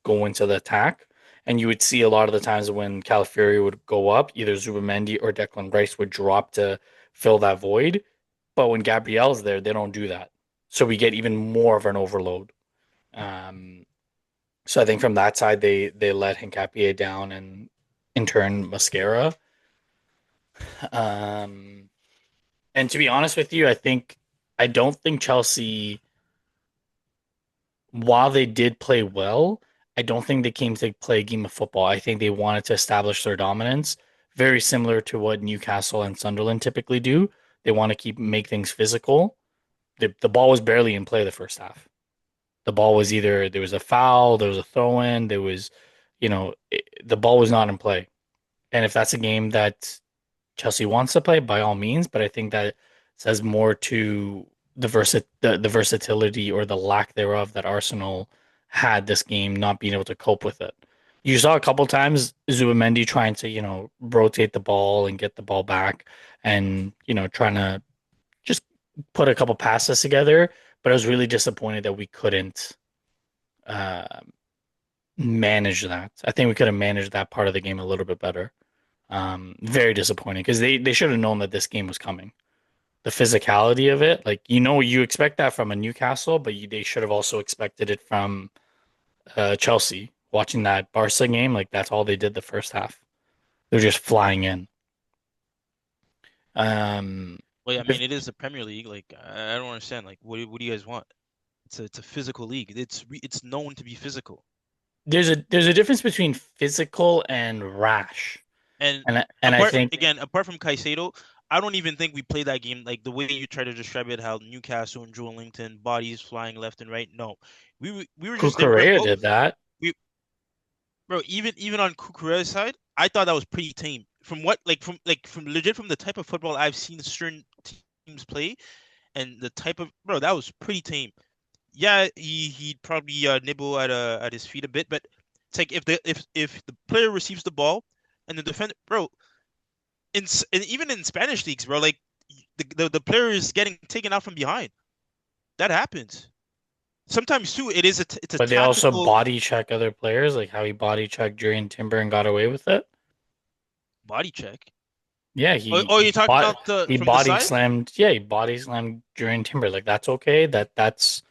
go into the attack. And you would see a lot of the times when Calafiori would go up, either Zubamendi or Declan Rice would drop to fill that void. But when Gabriel's there, they don't do that. So we get even more of an overload. So I think from that side, they let Hincapié down and in turn Mosquera. And to be honest with you, I don't think Chelsea, while they did play well, I don't think they came to play a game of football. I think they wanted to establish their dominance, very similar to what Newcastle and Sunderland typically do. They want to make things physical. The ball was barely in play the first half. The ball was either there was a foul, there was a throw in, there was, the ball was not in play. And if that's a game that Chelsea wants to play, by all means, but I think that says more to the versatility or the lack thereof that Arsenal had this game, not being able to cope with it. You saw a couple times Zubamendi trying to, rotate the ball and get the ball back and, trying to just put a couple passes together, but I was really disappointed that we couldn't manage that. I think we could have managed that part of the game a little bit better. Very disappointing because they should have known that this game was coming. the physicality of it. Like, you expect that from a Newcastle, but they should have also expected it from Chelsea. Watching that Barca game, like that's all they did the first half. They're just flying in. Um, Well, I mean, it is the Premier League. Like, I don't understand. Like, what do you guys want? It's a physical league. It's known to be physical. there's a difference between physical and rash, And and I think apart from Caicedo, I don't even think we played that game like the way you try to describe it. How Newcastle and Joel Linton bodies flying left and right. No, we were just there, Cucurella bro. did that. We bro, even on Cucurella's side, I thought that was pretty tame. From what from legit from the type of football I've seen certain teams play and the type of bro that was pretty tame. Yeah, he'd probably nibble at his feet a bit, but it's like if the player receives the ball and the defender, bro, and even in Spanish leagues, bro, like the player is getting taken out from behind. That happens sometimes too. It's a But they also tactical body check other players, like how he body checked Jurriën Timber and got away with it. body check. Yeah, Oh, you're talking about the he from the body side? slammed. Yeah, he body slammed Jurriën Timber. Like that's okay. That's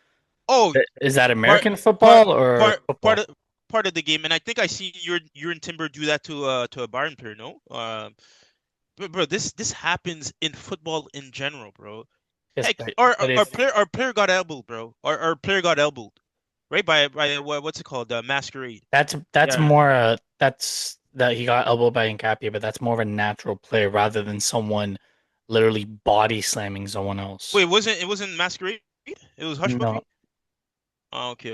Oh, is that part American part football or part football? part of the game, and I think I see you're in Timber do that to a Bayern player, no? But bro, this happens in football in general, bro. Yes, Heck, but if our player got elbowed, bro. Our player got elbowed, right? By what's it called? Masquerade. that's Yeah. more that's that he got elbowed by Nkapia, but that's more of a natural play rather than someone literally body slamming someone else. Wait, it wasn't Masquerade? It was Hush No, Puppy? Oh, okay.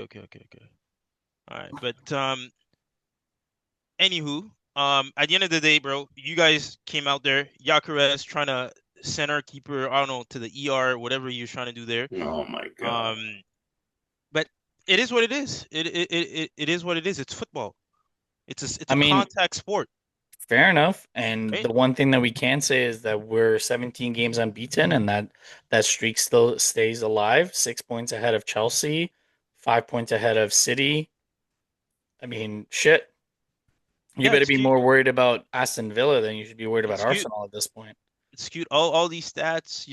All right, but anywho, at the end of the day, bro, you guys came out there, Gyökeres trying to send our keeper, I don't know, to the ER, whatever you're trying to do there. Oh my god. Um, but it is what it is. It is what it is. It's football. It's I a mean, contact sport, fair enough. And right? the one thing that we can say is that we're 17 games unbeaten, and that streak still stays alive. 6 points ahead of Chelsea, 5 points ahead of City. I mean, shit. You Yeah, better it's be cute. more worried about Aston Villa than you should be worried about It's cute. Arsenal at this point. It's cute. All these stats,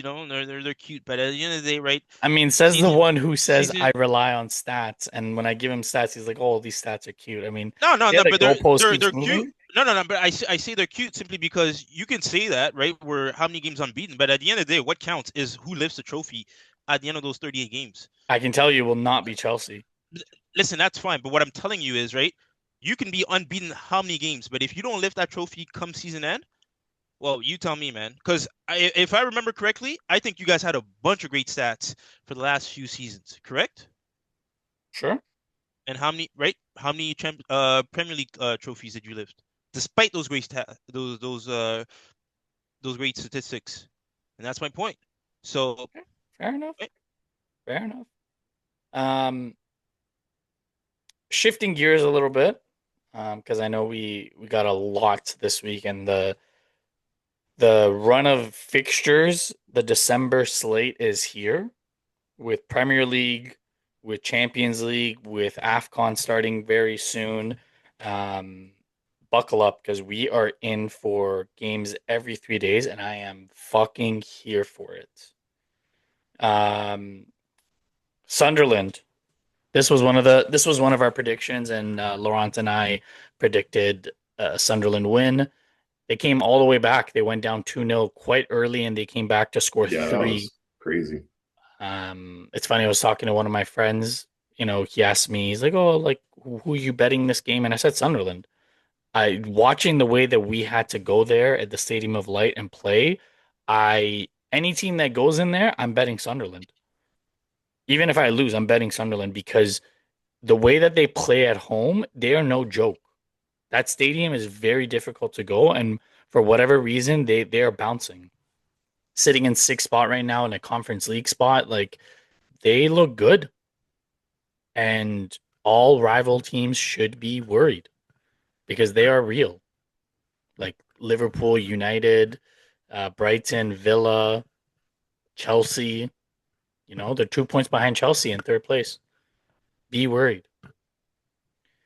they're cute. But at the end of the day, right? I mean, says the Season one who says season I rely on stats, and when I give him stats, he's like, "Oh, these stats are cute." I mean, yeah, No, the but goalpost keeps they're cute. moving. No. But I say they're cute simply because you can say that, right? We're how many games unbeaten, but at the end of the day, what counts is who lifts the trophy at the end of those 38 games. I can tell you will not be Chelsea. Listen, that's fine, but what I'm telling you is, right? You can be unbeaten how many games, but if you don't lift that trophy come season end, well, you tell me, man. Because if I remember correctly, I think you guys had a bunch of great stats for the last few seasons, correct? Sure. And how many, right? How many Premier League trophies did you lift, despite those great those great statistics? And that's my point. So, Okay. Fair enough. right? Fair enough. Um, Shifting gears a little bit, because I know we got a lot this week, and the run of fixtures, the December slate is here with Premier League, with Champions League, with AFCON starting very soon. Um, Buckle up because we are in for games every 3 days, and I am fucking here for it. Um, Sunderland. This was one of our predictions, and Laurent and I predicted Sunderland win. They came all the way back. They went down 2-0 quite early, and they came back to score Yeah, that three. was crazy. It's funny. I was talking to one of my friends. He asked me, he's like, "Oh, like who are you betting this game?" And I said Sunderland. I watching the way that we had to go there at the Stadium of Light and play. I Any team that goes in there, I'm betting Sunderland. Even if I lose, I'm betting Sunderland because the way that they play at home, they are no joke. That stadium is very difficult to go, and for whatever reason, they are bouncing. Sitting in sixth spot right now in a Conference League spot, like they look good, and all rival teams should be worried because they are real. Like Liverpool, United, Brighton, Villa, Chelsea. They're 2 points behind Chelsea in third place. Be worried.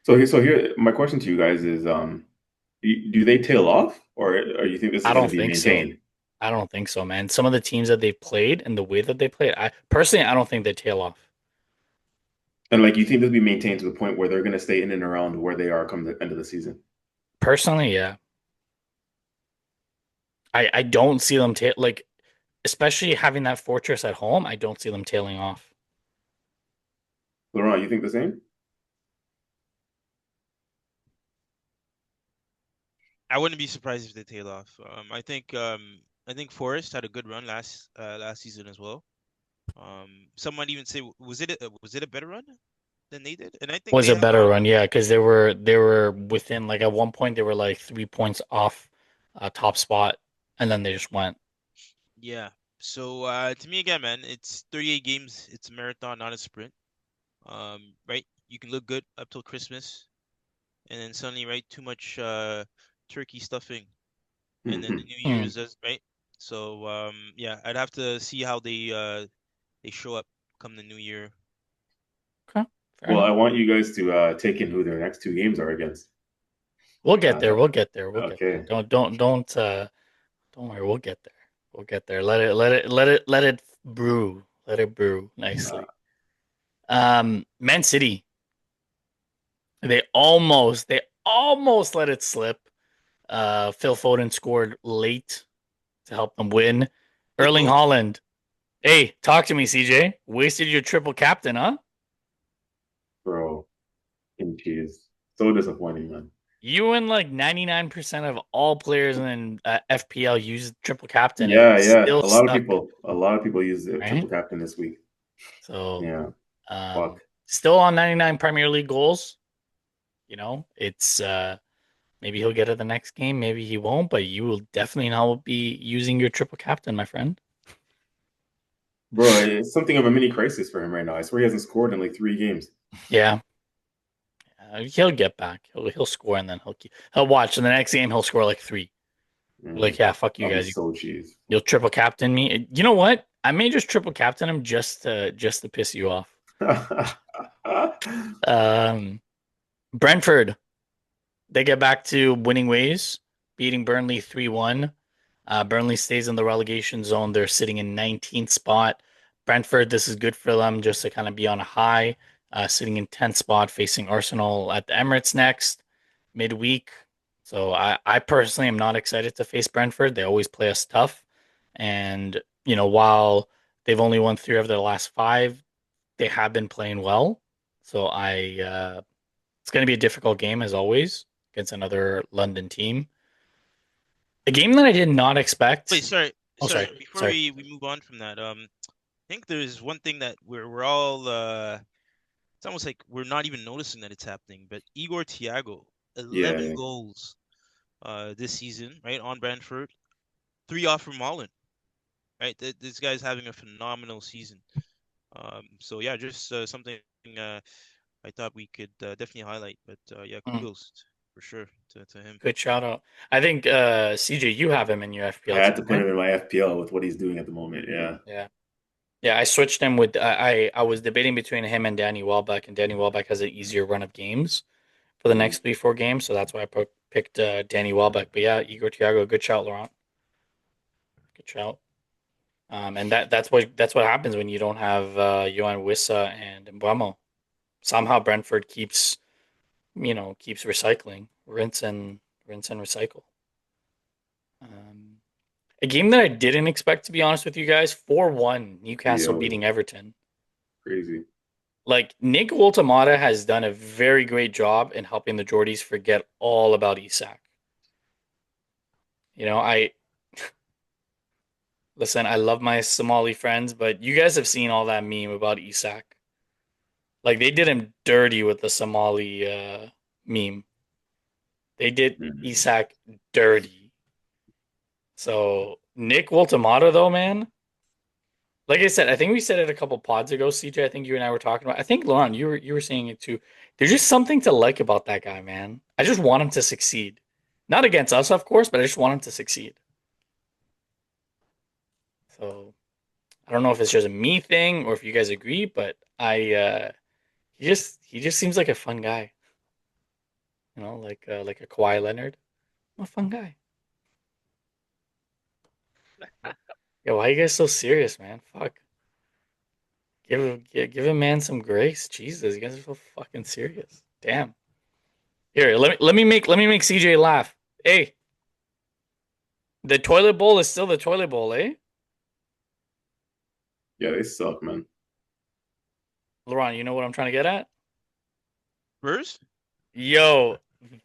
So here, my question to you guys is, do they tail off, or you think this is I going to don't be think so. maintained? I don't think so, man. Some of the teams that they've played and the way that they played, I personally I don't think they tail off. And like, you think they'll be maintained to the point where they're going to stay in and around where they are come the end of the season? Personally, yeah. I don't see them like especially having that fortress at home, I don't see them tailing off. Laurent, you think the same? I wouldn't be surprised if they tail off. I think Forest had a good run last season as well. Some might even say was it a better run than they did? And I think Was they a held better on. run, yeah, because they were within like at one point they were like 3 points off top spot, and then they just went. Yeah. So to me again, man, it's 38 games. It's a marathon, not a sprint. Right? You can look good up till Christmas, and then suddenly, right, too much turkey stuffing, and then the New Hmm. Year's is right. So yeah, I'd have to see how they show up come the new year. Okay, fair Well, I enough. want you guys to take in who their next two games are against. We'll get there. Uh, We'll get there. We'll get there. okay. Don't worry. We'll get there. We'll get there. Let it brew. Let it brew Uh, nicely. Man City. They almost let it slip. Phil Foden scored late to help them win. Good Erling goal. Haaland. Hey, talk to me, CJ. Wasted your triple captain, huh? bro, in cheese. So disappointing, man. You and like 99% of all players in FPL use triple captain and Yeah, yeah. still stuck, A lot of people use the right? triple captain this week. So, Yeah. Fuck. still on 99 Premier League goals. It's maybe he'll get it the next game, maybe he won't, but you will definitely not be using your triple captain, my friend. Bro, it's something of a mini crisis for him right now. I swear he hasn't scored in like 3 games. Yeah, he'll get back. He'll score and then he'll watch. In the next game, he'll score like three. Like, yeah, fuck you That'll be guys. so cheese. You'll triple captain me. You know what? I may just triple captain him just to piss you off. Um, Brentford, they get back to winning ways, beating Burnley 3-1. Burnley stays in the relegation zone. They're sitting in 19th spot. Brentford, this is good for them just to kind of be on a high, sitting in 10th spot, facing Arsenal at the Emirates next midweek. So I personally am not excited to face Brentford. They always play us tough. And, while they've only won three of their last five, they have been playing well. So it's going to be a difficult game as always against another London team. A game that I did not Wait, expect. sorry, Oh, sorry. Before Sorry. we move on from that, I think there's one thing that we're all it's almost like we're not even noticing that it's happening. But Igor Thiago, Yeah, 11 yeah. goals this season, right on Brentford, three off from Haaland, right? This guy's having a phenomenal season. So yeah, just something uh, I thought we could definitely highlight. But yeah, Mm, kudos for sure to him. good shout out. I think CJ, you have him in your I FPL had team, to put right? him in my FPL with what he's doing at the moment. Yeah. Yeah. Yeah, I switched him with I was debating between him and Danny Welbeck, and Danny Welbeck has an easier run of games for the Mhm. next 3-4 games, so that's why I picked Danny Welbeck. But yeah, Igor Thiago, good shout, Laurent. Good shout. And that's what happens when you don't have Johan Wissa and Mbeumo. Somehow Brentford keeps recycling, rinse and recycle. Um, a game that I didn't expect, to be honest with you guys, 4-1 Newcastle Yo, beating Everton. crazy. Like Nick Woltamata has done a very great job in helping the Geordies forget all about Isak. I listen. I love my Somali friends, but you guys have seen all that meme about Isak. Like they did him dirty with the Somali meme. They did Mhm. Isak dirty. So Nick Woltamata, though, man. Like I said, I think we said it a couple pods ago, CJ. I think you and I were talking about. I think Lauren, you were saying it too. There's just something to like about that guy, man. I just want him to succeed. Not against us, of course, but I just want him to succeed. So I don't know if it's just a me thing or if you guys agree, but he just seems like a fun guy. Like a Kawhi Leonard. I'm a fun guy. Yeah, why you guys so serious, man? Fuck. Give a man some grace. Jesus, you guys are so fucking serious. Damn. Here, let me make CJ laugh. Hey, the toilet bowl is still the toilet bowl, eh? Yeah, they suck, man. Laurent, you know what I'm trying to get at? Spurs? Yo,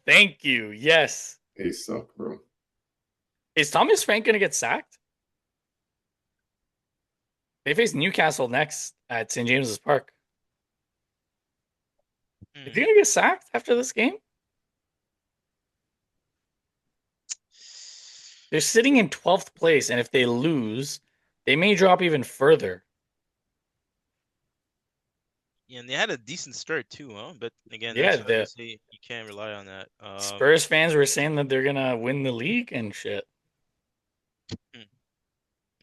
thank you. Yes. They suck, bro. Is Thomas Frank gonna get sacked? They face Newcastle next at St. James's Park. Is he Hmm. gonna get sacked after this game? They're sitting in 12th place, and if they lose, they may drop even further. Yeah, and they had a decent start too, huh? But again, Yeah, that's why you the say you can't rely on that. Spurs fans were saying that they're gonna win the league and shit. Hmm.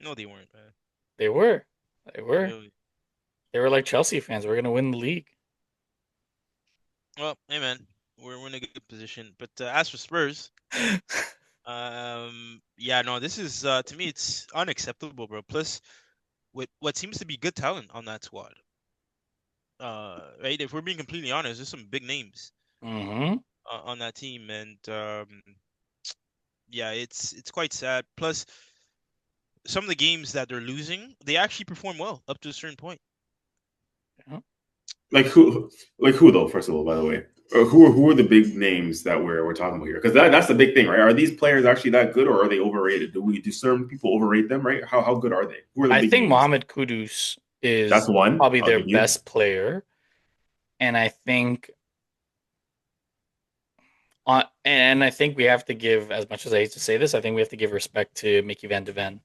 No, they weren't, man. They were. They were. Really. They were like Chelsea fans. We're gonna win the league. Well, hey, man, we're in a good position. But as for Spurs, yeah, no, this is to me it's unacceptable, bro. Plus, with what seems to be good talent on that squad. Right? If we're being completely honest, there's some big names Mm-hmm. on that team, and yeah, it's quite sad. Plus, some of the games that they're losing, they actually perform well up to a certain point. Yeah. Like who? Like who though? First of all, by the way, who are the big names that we're talking about here? Because that's the big thing, right? Are these players actually that good, or are they overrated? Do certain people overrate them? Right? How good are they? Who are the I big think names? Mohamed Kudus That's is one. probably I'll their give you. best player, and I think and I think we have to give, as much as I hate to say this, I think we have to give respect to Mickey Van de Ven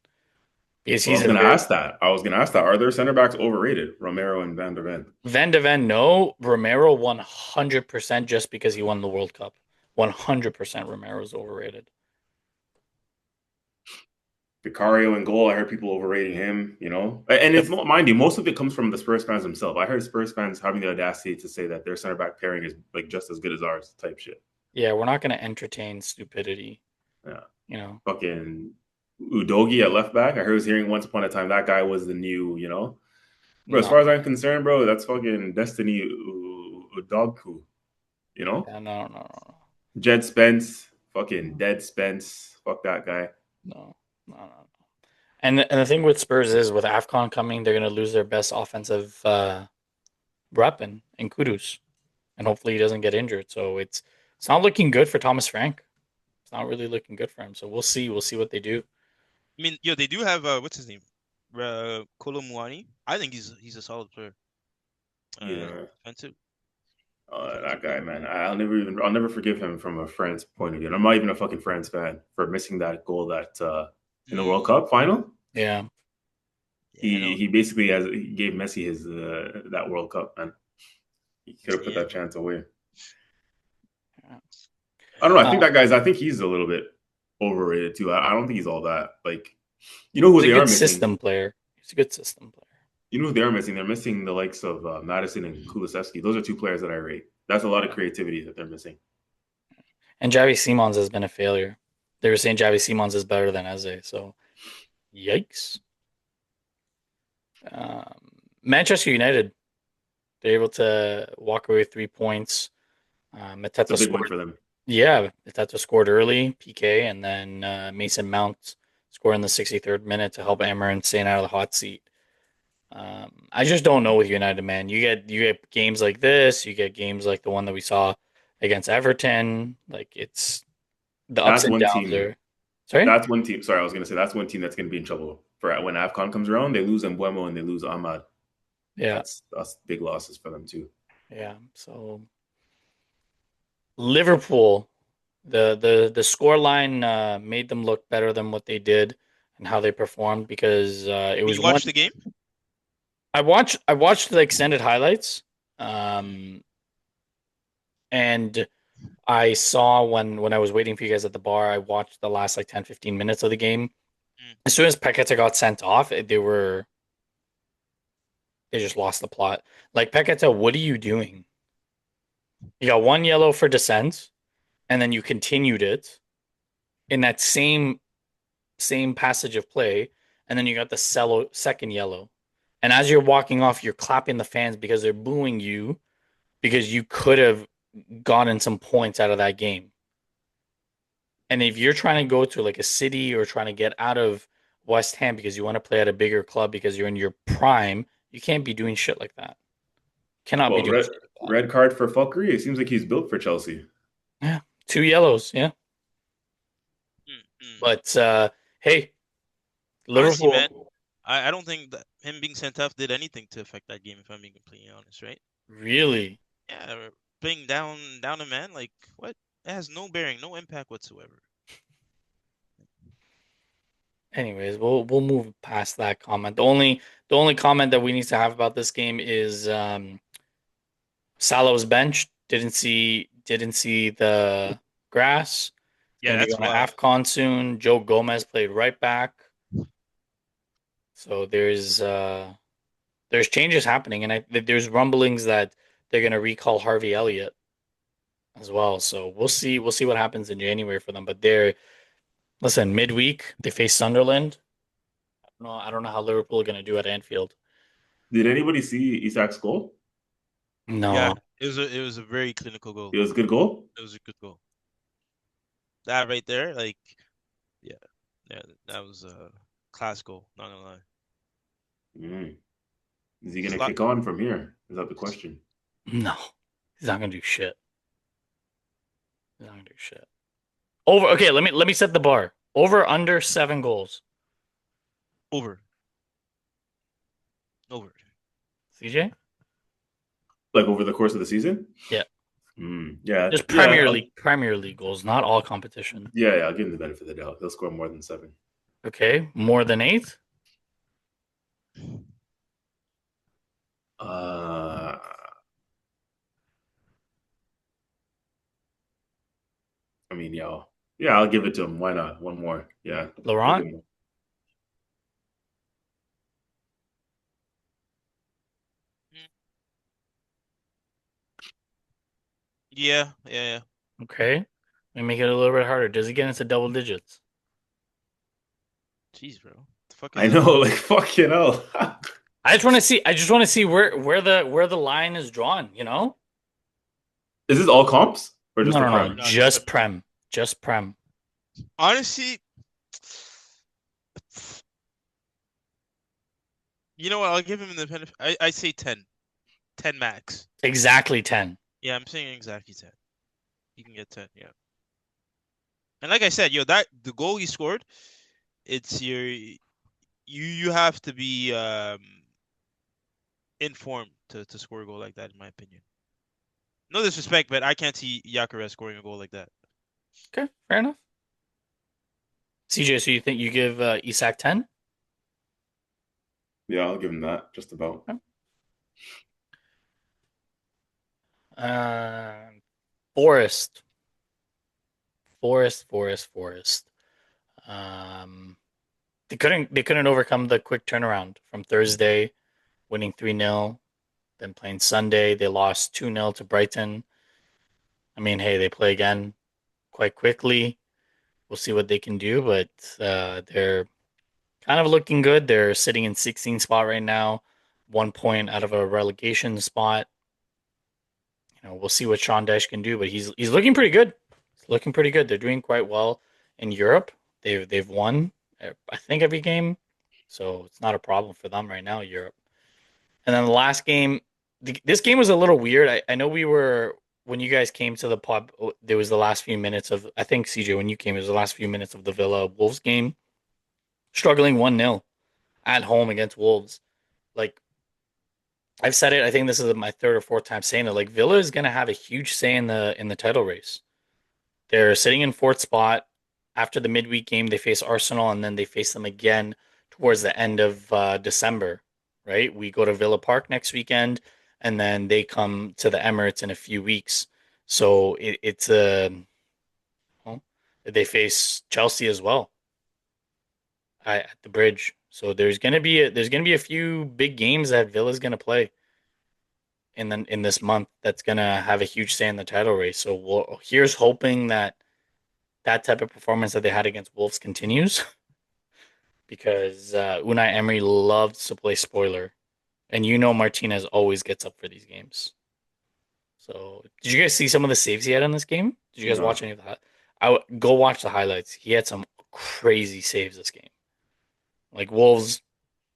because Well, I he's was a going to very ask that. I was going to ask that. Are their center backs overrated? Romero and Van der Ven. Van de Ven. No, Romero 100% just because he won the World Cup. 100% Romero is overrated. Vicario in goal. I heard people overrating him. And The it's mind you, most of it comes from the Spurs fans themselves. I heard Spurs fans having the audacity to say that their center back pairing is like just as good as ours, type shit. Yeah, we're not going to entertain stupidity. Yeah, You know, fucking Udogi at left back. I heard was hearing once upon a time that guy was the new. Bro, as no, far as I'm concerned, bro, that's fucking Destiny Udogku. You know, yeah, no, Jed Spence, fucking dead Spence. Fuck that guy. no, no. And the thing with Spurs is with Afcon coming, they're going to lose their best offensive weapon in Kudus, and hopefully he doesn't get injured. So it's not looking good for Thomas Frank. It's not really looking good for him. So we'll see. We'll see what they do. I mean, yo, they do have what's his name, Kolo Muani. I think he's a solid player. Yeah. Defensive, That defensive. guy, man. I'll never forgive him from a France point of view. And I'm not even a fucking France fan for missing that goal that in the World Mm, Cup final. Yeah. yeah, I He know. he basically he gave Messi his that World Cup, man. He could have put Yeah, that chance away. Yeah. I don't know. Uh, I think he's a little bit overrated too. I don't think he's all that. Like, you know who he's a they are good missing? system player. He's a good system player. You know who they are missing? They're missing the likes of Madison and Kulusevski. Those are two players that I rate. That's a lot of Yeah. creativity that they're missing. And Javi Simons has been a failure. They were saying Javi Simons is better than Eze. So yikes. Manchester United, they're able to walk away with 3 points. It's a Mateta big win scored. for them. Yeah, Mateta scored early, PK, and then Mason Mount scored in the 63rd minute to help Amarin staying out of the hot seat. I just don't know with United, man. You get games like this, you get games like the one that we saw against Everton. Like it's the ups That's and one downs team. there. Sorry? That's one team. Sorry, I was going to say that's one team that's going to be in trouble for when Afcon comes around. They lose Mbuemo and they lose Ahmad. Yeah, That's big losses for them too. yeah. So Liverpool, the score line made them look better than what they did and how they performed because it did was you one. watch the game? I watched the extended highlights, um, and I saw when I was waiting for you guys at the bar. I watched the last like 10-15 minutes of the game. Mm. As soon as Paquetá got sent off, they just lost the plot. Like Paquetá, what are you doing? You got one yellow for dissent, and then you continued it in that same same passage of play, and then you got the second yellow. And as you're walking off, you're clapping the fans because they're booing you because you could have gotten some points out of that game. And if you're trying to go to like a city or trying to get out of West Ham because you want to play at a bigger club because you're in your prime, you can't be doing shit like that. Cannot be Well, doing red shit like that. red card for fuckery. It seems like he's built for Chelsea. Yeah, 2 yellows. Yeah, Mm-mm. but hey, Honestly, man, Liverpool I don't think that him being sent off did anything to affect that game, if I'm being completely honest, right? really. Yeah, being down a man, like what? It has no bearing, no impact whatsoever. Anyways, we'll move past that comment. The only comment that we need to have about this game is Salah's bench. Didn't see the grass. Yeah, Going to be that's going to wild. AFCON soon. Joe Gomez played right back. So there's changes happening, and there's rumblings that they're going to recall Harvey Elliott as well. So we'll see. We'll see what happens in January for them. But listen, midweek they face Sunderland. No, I don't know how Liverpool are going to do at Anfield. Did anybody see Isak's goal? Yeah, No, it was a very clinical goal. It was a good goal. It was a good goal. That right there, like, yeah, yeah, that was a class goal. Not gonna lie. Mm. Is he going to Slot. kick on from here? Is that the question? no, he's not going to do shit. He's not going to do shit. Over. Okay, let me set the bar. Over under 7 goals. Over. Over. CJ. Like over the course of the season? Yeah, Yeah, just yeah, Premier League goals, not all competition. yeah. I'll give him the benefit of the doubt. He'll score more than 7. Okay, more than 8. Uh, I mean, yeah, I'll give it to him. Why not? One more. Yeah, we'll Laurent. give him. Mm. Yeah, yeah, yeah. Okay, we make it a little bit harder. Does he get into double digits? Jeez, bro. The fuck is I this? know, like fucking hell. I just want to see. I just want to see where the line is drawn. You know? Is this all comps or just No, the no, no. prem? No, just Just Prem. Just Prem. honestly, you know what? I'll give him the benefit. I say 10. 10 max. Exactly 10. Yeah, I'm saying exactly 10. You can get 10, yeah. And like I said, that the goal he scored, it's you have to be informed to score a goal like that, in my opinion. No disrespect, but I can't see Gyökeres scoring a goal like that. Okay, fair enough. CJ, so you think you give Isak 10? Yeah, I'll give him that. Just about. Uh, Forest. Forest. Um, they couldn't overcome the quick turnaround from Thursday, winning 3-0, then playing Sunday. They lost 2-0 to Brighton. I mean, hey, they play again quite quickly. We'll see what they can do, but they're kind of looking good. They're sitting in 16th spot right now, 1 point out of a relegation spot. We'll see what Sean Dyche can do, but he's looking pretty good. He's looking pretty good. They're doing quite well in Europe. They've won, I think, every game, so it's not a problem for them right now, Europe. And then the last game, this game was a little weird. I know when you guys came to the pub, there was the last few minutes of, I think, CJ, when you came, it was the last few minutes of the Villa Wolves game, struggling 1-0 at home against Wolves. Like, I've said it, I think this is my third or fourth time saying it. Like, Villa is going to have a huge say in the title race. They're sitting in fourth spot. After the midweek game, they face Arsenal, and then they face them again towards the end of December. Right? We go to Villa Park next weekend, and then they come to the Emirates in a few weeks. So it's well, they face Chelsea as well at the Bridge. So there's gonna be a few big games that Villa's gonna play in this month that's gonna have a huge say in the title race. So here's hoping that type of performance that they had against Wolves continues. because Unai Emery loves to play spoiler, and you know Martinez always gets up for these games. So, did you guys see some of the saves he had in this game? Did you guys watch No. any of that? Go watch the highlights. He had some crazy saves this game. Like Wolves,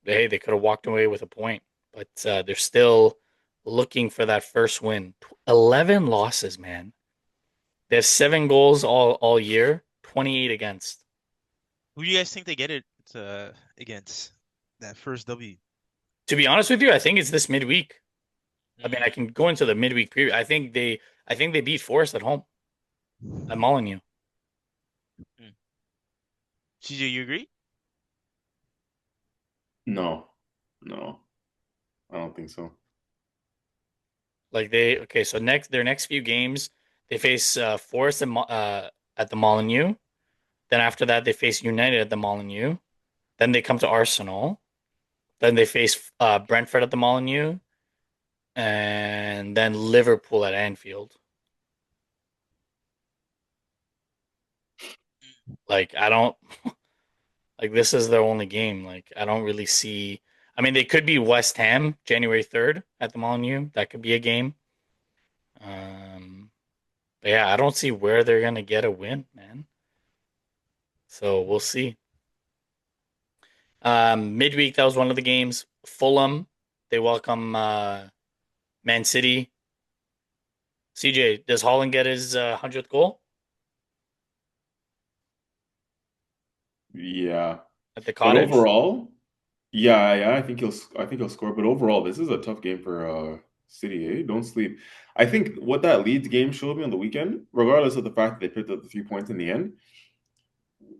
they could have walked away with a point, but they're still looking for that first win. 11 losses, man. They have 7 goals all year, 28 against. Who do you guys think they get it against that first W? To be honest with you, I think it's this midweek. I mean, I Mm. can go into the midweek preview. I think they beat Forest at home at Molyneux. Mm. CJ, you agree? No. No. I don't think so. Like okay, so their next few games, they face Forest at the Molyneux. Then after that, they face United at the Molyneux. Then they come to Arsenal. Then they face Brentford at the Molyneux, and then Liverpool at Anfield. Like I don't like this is their only game. Like I don't really see. I mean, they could be West Ham January 3rd at the Molyneux. That could be a game. But yeah, I don't see where they're gonna get a win, man. So we'll see. Midweek, that was one of the games. Fulham, they welcome Man City. CJ, does Haaland get his 100th goal Yeah. at the But Cottage? overall, yeah, I think he'll score. But overall, this is a tough game for City, eh? Don't sleep. I think what that Leeds game showed me on the weekend, regardless of the fact that they picked up the 3 points in the end,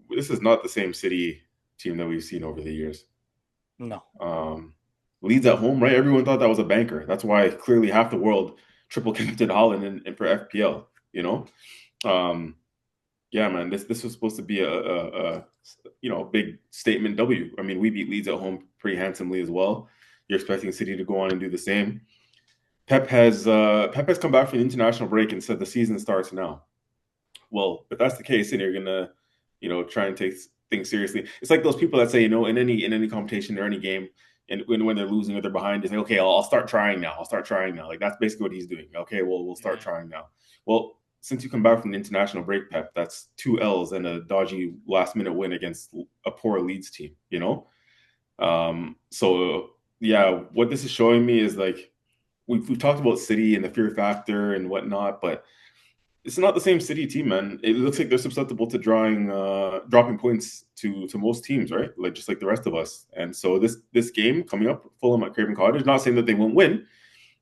this is not the same City team that we've seen over the years. No. Um, Leeds at home, right? Everyone thought that was a banker. That's why clearly half the world triple captain Holland and for FPL. You know, um, yeah, man. This was supposed to be a big statement W. I mean, we beat Leeds at home pretty handsomely as well. You're expecting City to go on and do the same. Pep has come back from the international break and said the season starts now. Well, if that's the case, and you're gonna, try and take things seriously, it's like those people that say, in any competition or any game, and when they're losing or they're behind, they say, okay, I'll start trying now. I'll start trying now. Like that's basically what he's doing. Okay, well, we'll start Yeah. trying now. Well, since you come back from the international break, Pep, that's 2 L's and a dodgy last minute win against a poor Leeds team. So yeah, what this is showing me is like we've talked about City and the fear factor and whatnot, but it's not the same City team, man. It looks like they're susceptible to dropping points to most teams, right? Like just like the rest of us. And so this game coming up, Fulham at Craven Cottage, not saying that they won't win,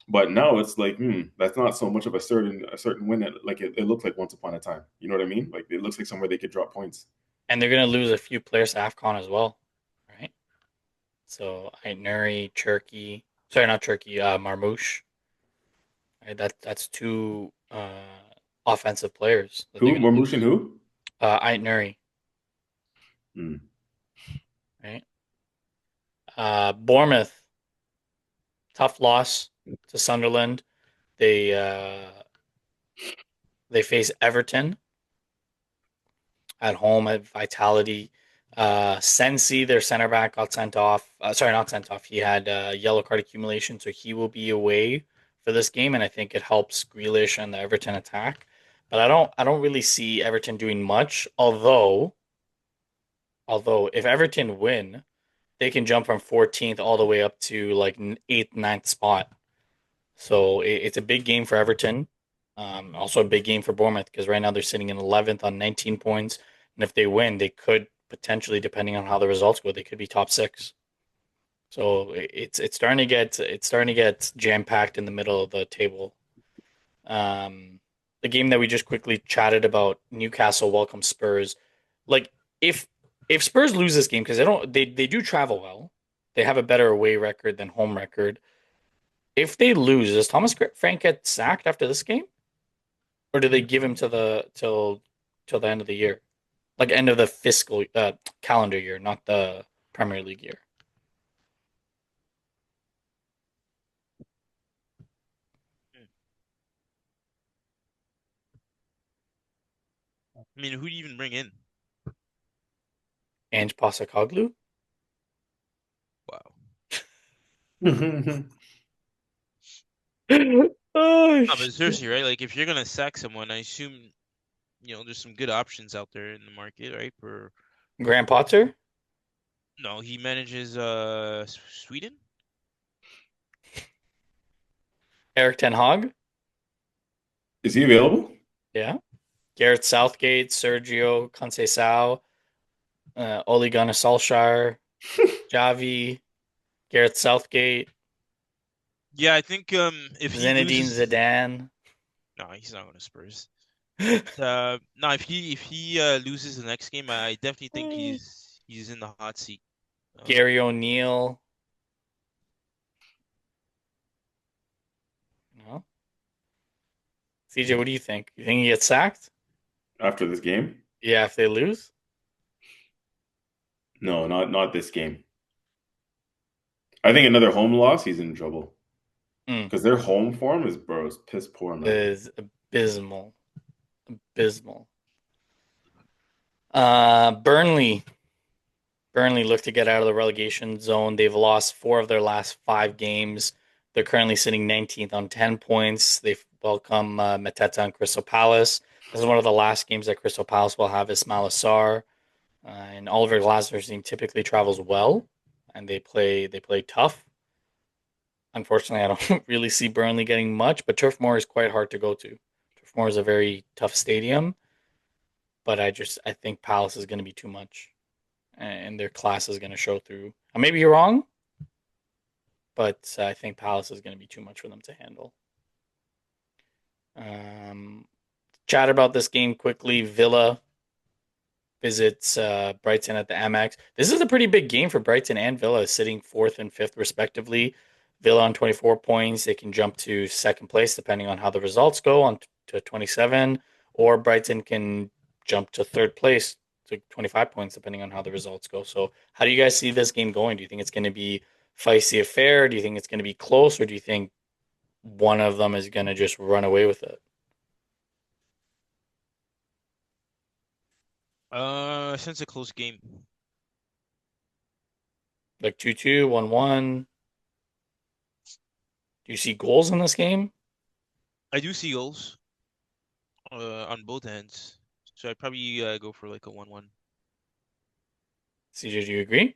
but now it's like, that's not so much of a certain win. Like it looked like once upon a time. You know what I mean? Like it looks like somewhere they could drop points. And they're gonna lose a few players to AFCON as well, right? So Nuri, Turkey, sorry, not Turkey, Marmoush. Right? That's two offensive players that they're Who? gonna Marmoush and lose. who? Nuri, Hmm. right? Bournemouth, tough loss to Sunderland. They they face Everton at home at Vitality. Sensi, their center back, got sent off. Sorry, not sent off. He had yellow card accumulation, so he will be away for this game, and I think it helps Grealish and the Everton attack. But I don't really see Everton doing much. Although if Everton win, they can jump from 14th all the way up to like eighth, ninth spot. So it's a big game for Everton. Also a big game for Bournemouth because right now they're sitting in 11th on 19 points, and if they win, they could potentially, depending on how the results go, they could be top six. So it's starting to get jam packed in the middle of the table. Um, the game that we just quickly chatted about, Newcastle welcome Spurs. Like if if Spurs lose this game because they do travel well, they have a better away record than home record. If they lose, does Thomas Frank get sacked after this game, or do they give him to the till the end of the year, like end of the fiscal calendar year, not the Premier League year? I mean, who do you even bring in? Ange Postecoglou? Oh, No, but shit. seriously, right? Like if you're gonna sack someone, I assume, there's some good options out there in the market, right? For Graham Potter, no, he manages Sweden. Eric Ten Hag, Is he available? yeah. Gareth Southgate, Sergio Conceição, Ole Gunnar Solskjaer, Javi, Gareth Southgate, Yeah, I think if he Zinedine loses, Zidane. no, he's not going to Spurs. No, if he loses the next game, I definitely think he's in the hot seat. Gary O'Neill. No. CJ, what do you think? You think he gets sacked? After this game? Yeah, if they lose. No, not this game. I think another home loss, he's in trouble. Mm, Because their home form is piss poor, man. is abysmal. Abysmal. Burnley. Burnley look to get out of the relegation zone. They've lost 4 of their last 5 games. They're currently sitting 19th on 10 points. They've welcomed Mateta and Crystal Palace. This is one of the last games that Crystal Palace will have Ismail Assar. And Oliver Glasner's team typically travels well, and they play tough. Unfortunately, I don't really see Burnley getting much, but Turf Moor is quite hard to go to. Turf Moor is a very tough stadium, but I think Palace is going to be too much, and their class is going to show through. I may be wrong, but I think Palace is going to be too much for them to handle. Um, Chat about this game quickly. Villa visits Brighton at the Amex. This is a pretty big game for Brighton and Villa, sitting fourth and fifth respectively. Villa on 24 points. They can jump to second place depending on how the results go on to 27, or Brighton can jump to third place to 25 points depending on how the results go. So, how do you guys see this game going? Do you think it's going to be feisty affair? Do you think it's going to be close, or do you think one of them is going to just run away with it? Since a close game, Like 2-2, 1-1. Do you see goals in this game? I do see goals on both ends, so I'd probably go for like a 1-1. CJ, do you agree?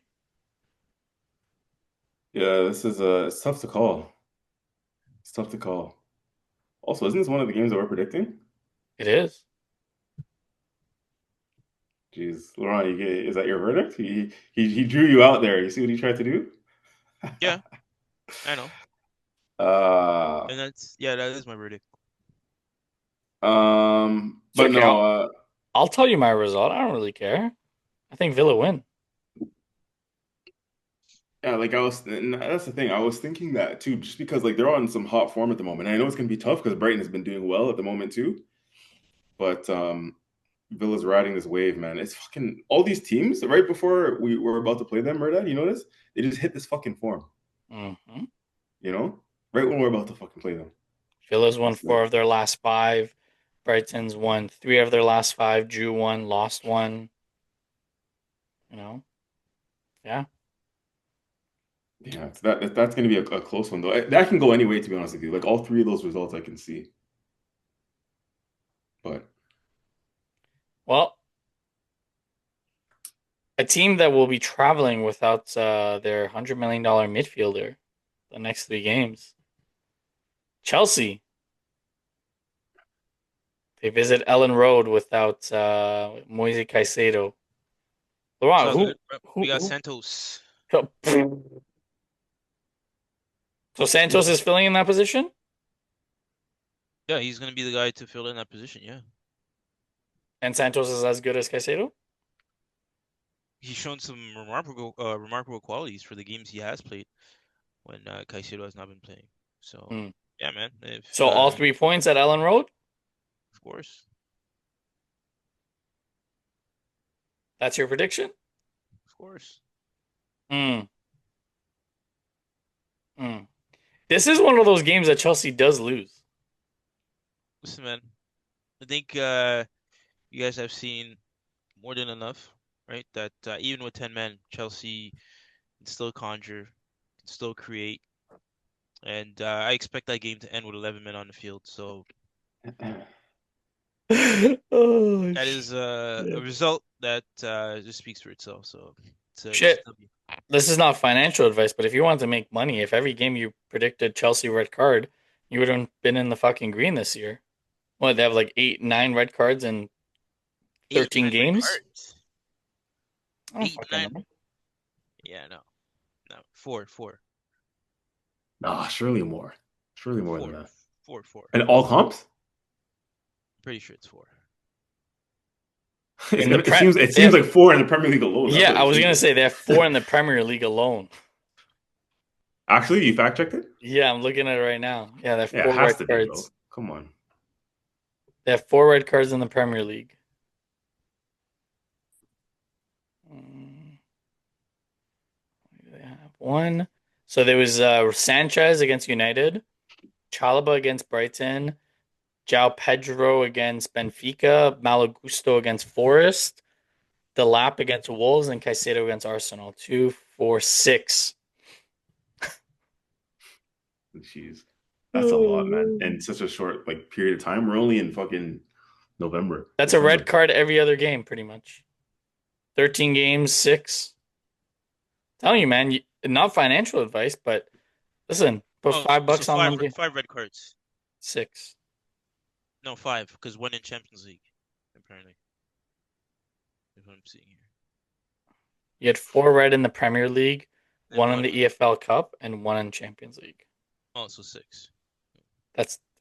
Yeah, this is it's tough to call. It's tough to call. Also, isn't this one of the games that we're predicting? It is. Jeez, Laurent, is that your verdict? He drew you out there. You see what he tried to do? Yeah, I know, Uh, and that is my verdict. It's but okay. no, I'll tell you my result. I don't really care. I think Villa win. yeah, like and that's the thing. I was thinking that too, just because like they're on some hot form at the moment. And I know it's gonna be tough because Brighton has been doing well at the moment too. But Villa's riding this wave, man. It's fucking all these teams right before we were about to play them, Murda, you notice? They just hit this fucking form, Mm-hmm. you know? Right when we're about to fucking play them. Villa's won It's four like, of their last 5. Brighton's won 3 of their last 5. Drew one, lost one. You know, yeah. yeah, that's gonna be a close one though. That can go any way, to be honest with you. Like all three of those results I can see. But Well, a team that will be traveling without their $100 million midfielder the next 3 games. Chelsea. They visit Ellen Road without Moise Caicedo. Laurent, Sounds who good. We got Santos. who So Santos is filling in that position, Yeah, he's gonna be the guy to fill in that position. Yeah, and Santos is as good as Caicedo. he's shown some remarkable qualities for the games he has played when Caicedo has not been playing. So, Hmm. yeah, man. If So all 3 points at Ellen Road. of course, That's your prediction. of course. Hmm. Hmm. This is one of those games that Chelsea does lose. Listen, man. I think you guys have seen more than enough, right? That even with 10 men, Chelsea can still conjure, can still create. And I expect that game to end with 11 men on the field. So Oh that is a shit. result that just speaks for itself. So it's a Shit. W. This is not financial advice, but if you want to make money, if every game you predicted Chelsea red card, you would have been in the fucking green this year. What, they have like 8, 9 red cards in Eight, 13 nine red games? cards. I don't Eight, fucking nine. know. Yeah, no, no. Four, Nah, surely more. Surely more than four, that. four. And all comps? Pretty sure it's four. In the It prep, seems like four in the Premier League alone. That's yeah, what I it was seems gonna like. say they have 4 in the Premier League alone. Actually, you fact checked it? Yeah, I'm looking at it right now. Yeah, they have Yeah, it 4 has red to be, bro. cards. Come on. They have 4 red cards in the Premier League. Mm, They have one. So there was Sanchez against United, Chalobah against Brighton, João Pedro against Benfica, Malagusto against Forest, Delap against Wolves, and Caicedo against Arsenal. 2, 4, 6. Jeez. That's a lot, man. In such a short period of time. We're only in fucking November, That's a red December. card every other game, pretty much. 13 games, 6. Telling you, man, not financial advice, but listen, put Oh, so $5 on them. five red cards. 6. No, five, because one in Champions League, apparently. Is what I'm seeing here. You had 4 red in the Premier League, And 1 in one. the EFL Cup, and 1 in Champions League. Also six.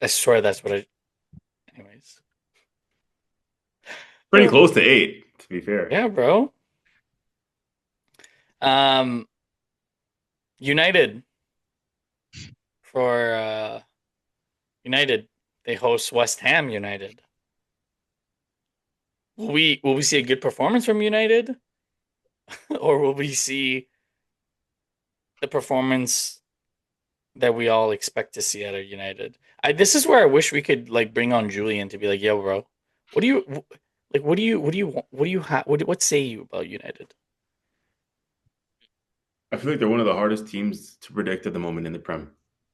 I swear that's what I. Anyways. Pretty close to 8, to be fair. Yeah, bro. Um, United for United, they host West Ham United. Will we see a good performance from United, or will we see the performance that we all expect to see out of United? This is where I wish we could like bring on Julian to be like, yo, bro, what do you like? What say you about United? I feel like they're one of the hardest teams to predict at the moment in the Prem.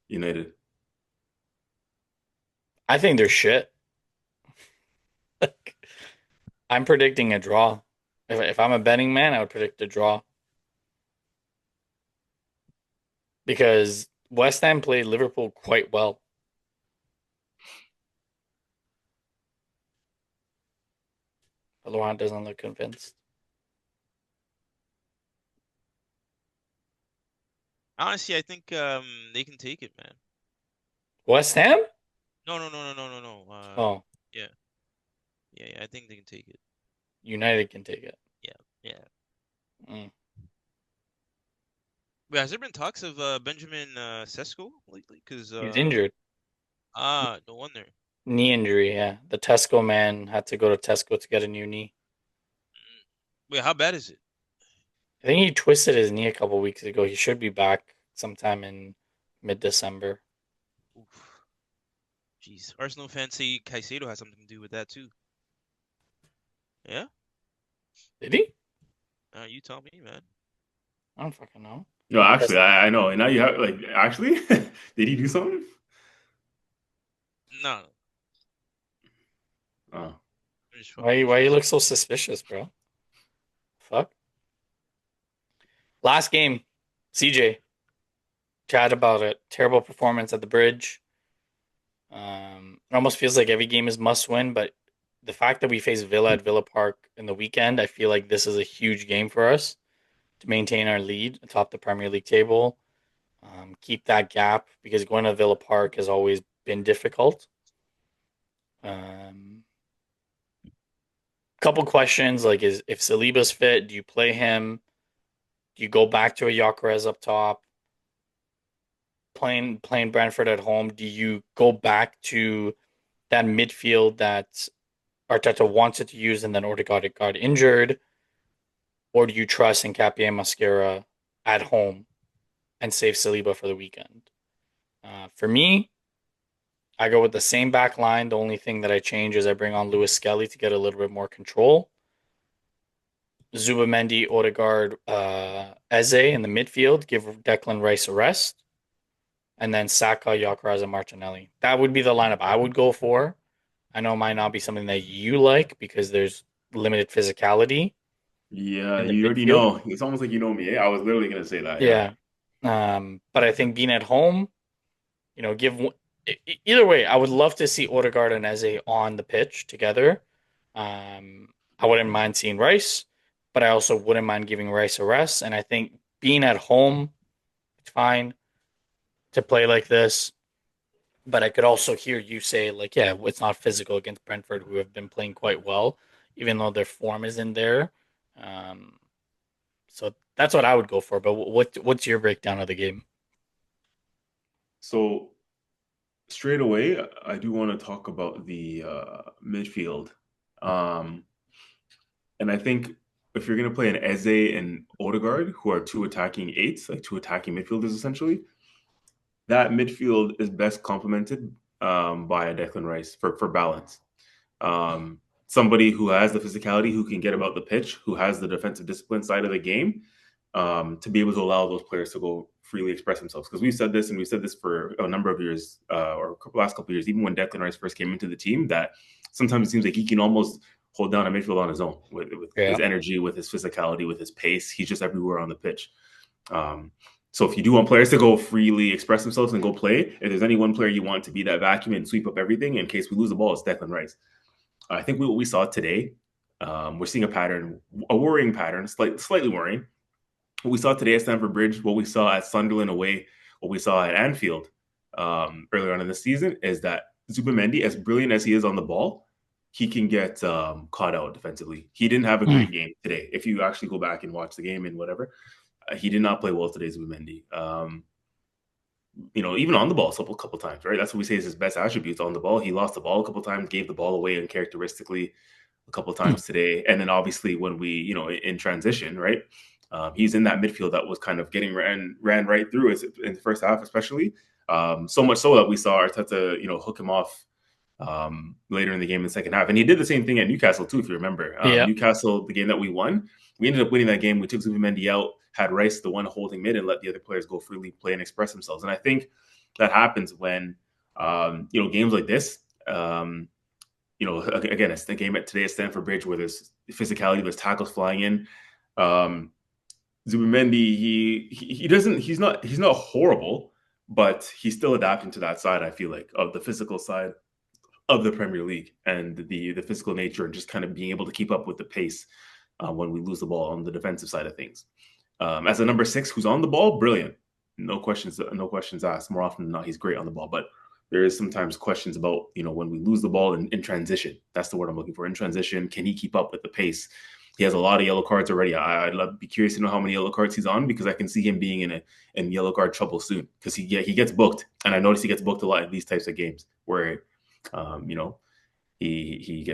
United. I think they're shit. I'm predicting a draw. If I'm a betting man, I would predict a draw because West Ham played Liverpool quite well. But Laurent doesn't look convinced. Honestly, I think they can take it, man. West Ham? No. Oh, Yeah, yeah. I think they can take it. United can take it. Yeah. Mm. But has there been talks of Benjamin Sesko lately? Because He's injured. no wonder. Knee injury, yeah. The Tesco man had to go to Tesco to get a new knee. Wait, how bad is it? I think he twisted his knee a couple weeks ago. He should be back sometime in mid-December. Oof. Jeez, Arsenal fans say Caicedo has something to do with that too. Yeah? Did he? You tell me, man. I don't fucking know. No, actually, I know. And now you have actually, did he do something? No, Oh, I'm just fucking Why with you you. look so suspicious, bro? Fuck. Last game, CJ. Chat about it. Terrible performance at the bridge. It almost feels like every game is must win, but the fact that we face Villa at Villa Park in the weekend, I feel like this is a huge game for us to maintain our lead atop the Premier League table. Keep that gap because going to Villa Park has always been difficult. Couple questions like is if Saliba's fit, do you play him? Do you go back to a Gyökeres up top? Playing Brentford at home, do you go back to that midfield that Arteta wanted to use and then Odegaard got injured? Or do you trust in Nketiah and Mascara at home and save Saliba for the weekend? For me, I go with the same back line. The only thing that I change is I bring on Lewis Skelly to get a little bit more control. Zubamendi, Odegaard, Eze in the midfield. Give Declan Rice a rest. and then Saka, Gyökeres, and Martinelli. That would be the lineup I would go for. I know it might not be something that you like because there's limited physicality Yeah, in the you already midfield. know. It's almost like you know me. Eh? I was literally gonna say that. Yeah. Yeah. But I think being at home, either way, I would love to see Odegaard and Eze on the pitch together. I wouldn't mind seeing Rice, but I also wouldn't mind giving Rice a rest. And I think being at home, it's fine to play like this. But I could also hear you say, like, yeah, it's not physical against Brentford, who have been playing quite well, even though their form isn't there. Um, so that's what I would go for. But what's your breakdown of the game? So straight away, I do want to talk about the midfield. Um, and I think if you're going to play an Eze and Odegaard, who are two attacking eights, like two attacking midfielders essentially, that midfield is best complemented by a Declan Rice for balance. Somebody who has the physicality, who can get about the pitch, who has the defensive discipline side of the game, to be able to allow those players to go freely express themselves. Because we've said this, and we've said this for a number of years, or last couple of years, even when Declan Rice first came into the team, that sometimes it seems like he can almost hold down a midfield on his own with Yeah. his energy, with his physicality, with his pace. He's just everywhere on the pitch. So if you do want players to go freely express themselves and go play, if there's any one player you want to be that vacuum and sweep up everything in case we lose the ball, it's Declan Rice. I think what we saw today, we're seeing a pattern, a worrying pattern, slightly worrying. What we saw today at Stamford Bridge, what we saw at Sunderland away, what we saw at Anfield earlier on in the season is that Zubimendi, as brilliant as he is on the ball, he can get caught out defensively. He didn't have a great game today. If you actually go back and watch the game and whatever, he did not play well today, Zubimendi. Even on the ball a couple times, right? That's what we say is his best attributes on the ball. He lost the ball a couple times, gave the ball away uncharacteristically a couple times today. And then obviously when we, in transition, right? He's in that midfield that was kind of getting ran right through it in the first half, especially. So much so that we saw Arteta, hook him off later in the game in the second half. And he did the same thing at Newcastle too, if you remember. Newcastle, the game that we won, we ended up winning that game. We took Zubimendi out, had Rice the one holding mid, and let the other players go freely play and express themselves. And I think that happens when, games like this, again, it's the game today at Stamford Bridge where there's physicality, there's tackles flying in. Zubimendi, he's not horrible, but he's still adapting to that side, I feel like, of the physical side of the Premier League and the physical nature and just kind of being able to keep up with the pace when we lose the ball on the defensive side of things. As a number 6 who's on the ball, brilliant. No questions asked. More often than not, he's great on the ball. But there is sometimes questions about, when we lose the ball in transition. That's the word I'm looking for. In transition, can he keep up with the pace? He has a lot of yellow cards already. I'd be curious to know how many yellow cards he's on because I can see him being in yellow card trouble soon because he gets booked. And I notice he gets booked a lot in these types of games where, he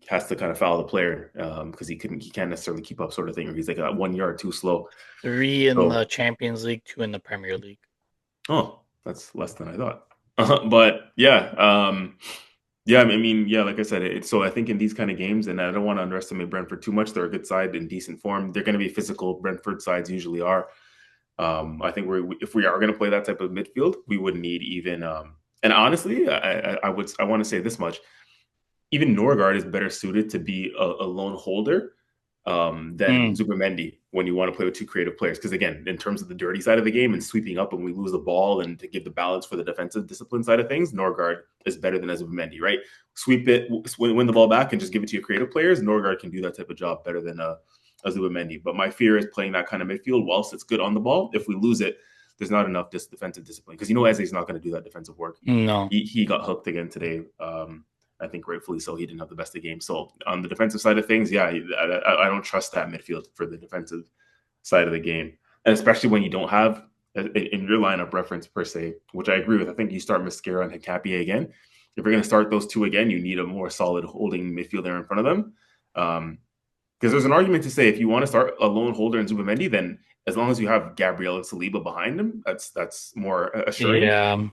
has to kind of foul the player because he can't necessarily keep up sort of thing, or he's like 1 yard too slow. 3 in the Champions League, 2 in the Premier League. Oh, that's less than I thought. But yeah, like I said, so I think in these kind of games, and I don't want to underestimate Brentford too much. They're a good side in decent form. They're going to be physical. Brentford sides usually are. I think if we are going to play that type of midfield, we would need even. And honestly, I want to say this much: even Norgard is better suited to be a lone holder than Zubimendi when you want to play with two creative players. Because again, in terms of the dirty side of the game and sweeping up when we lose the ball and to give the balance for the defensive discipline side of things, Norgard is better than Zubimendi, right? Sweep it, win the ball back, and just give it to your creative players. Norgard can do that type of job better than Zubimendi. But my fear is playing that kind of midfield whilst it's good on the ball. If we lose it, there's not enough defensive discipline because Eze's not going to do that defensive work. No, he got hooked again today. I think rightfully so. He didn't have the best of games. So on the defensive side of things, yeah, I don't trust that midfield for the defensive side of the game, and especially when you don't have in your lineup reference per se, which I agree with. I think you start Mascara and Hikapié again. If you're going to start those two again, you need a more solid holding midfielder in front of them. Because there's an argument to say if you want to start a lone holder in Zubimendi, then as long as you have Gabriel and Saliba behind him, that's more assuring. Yeah.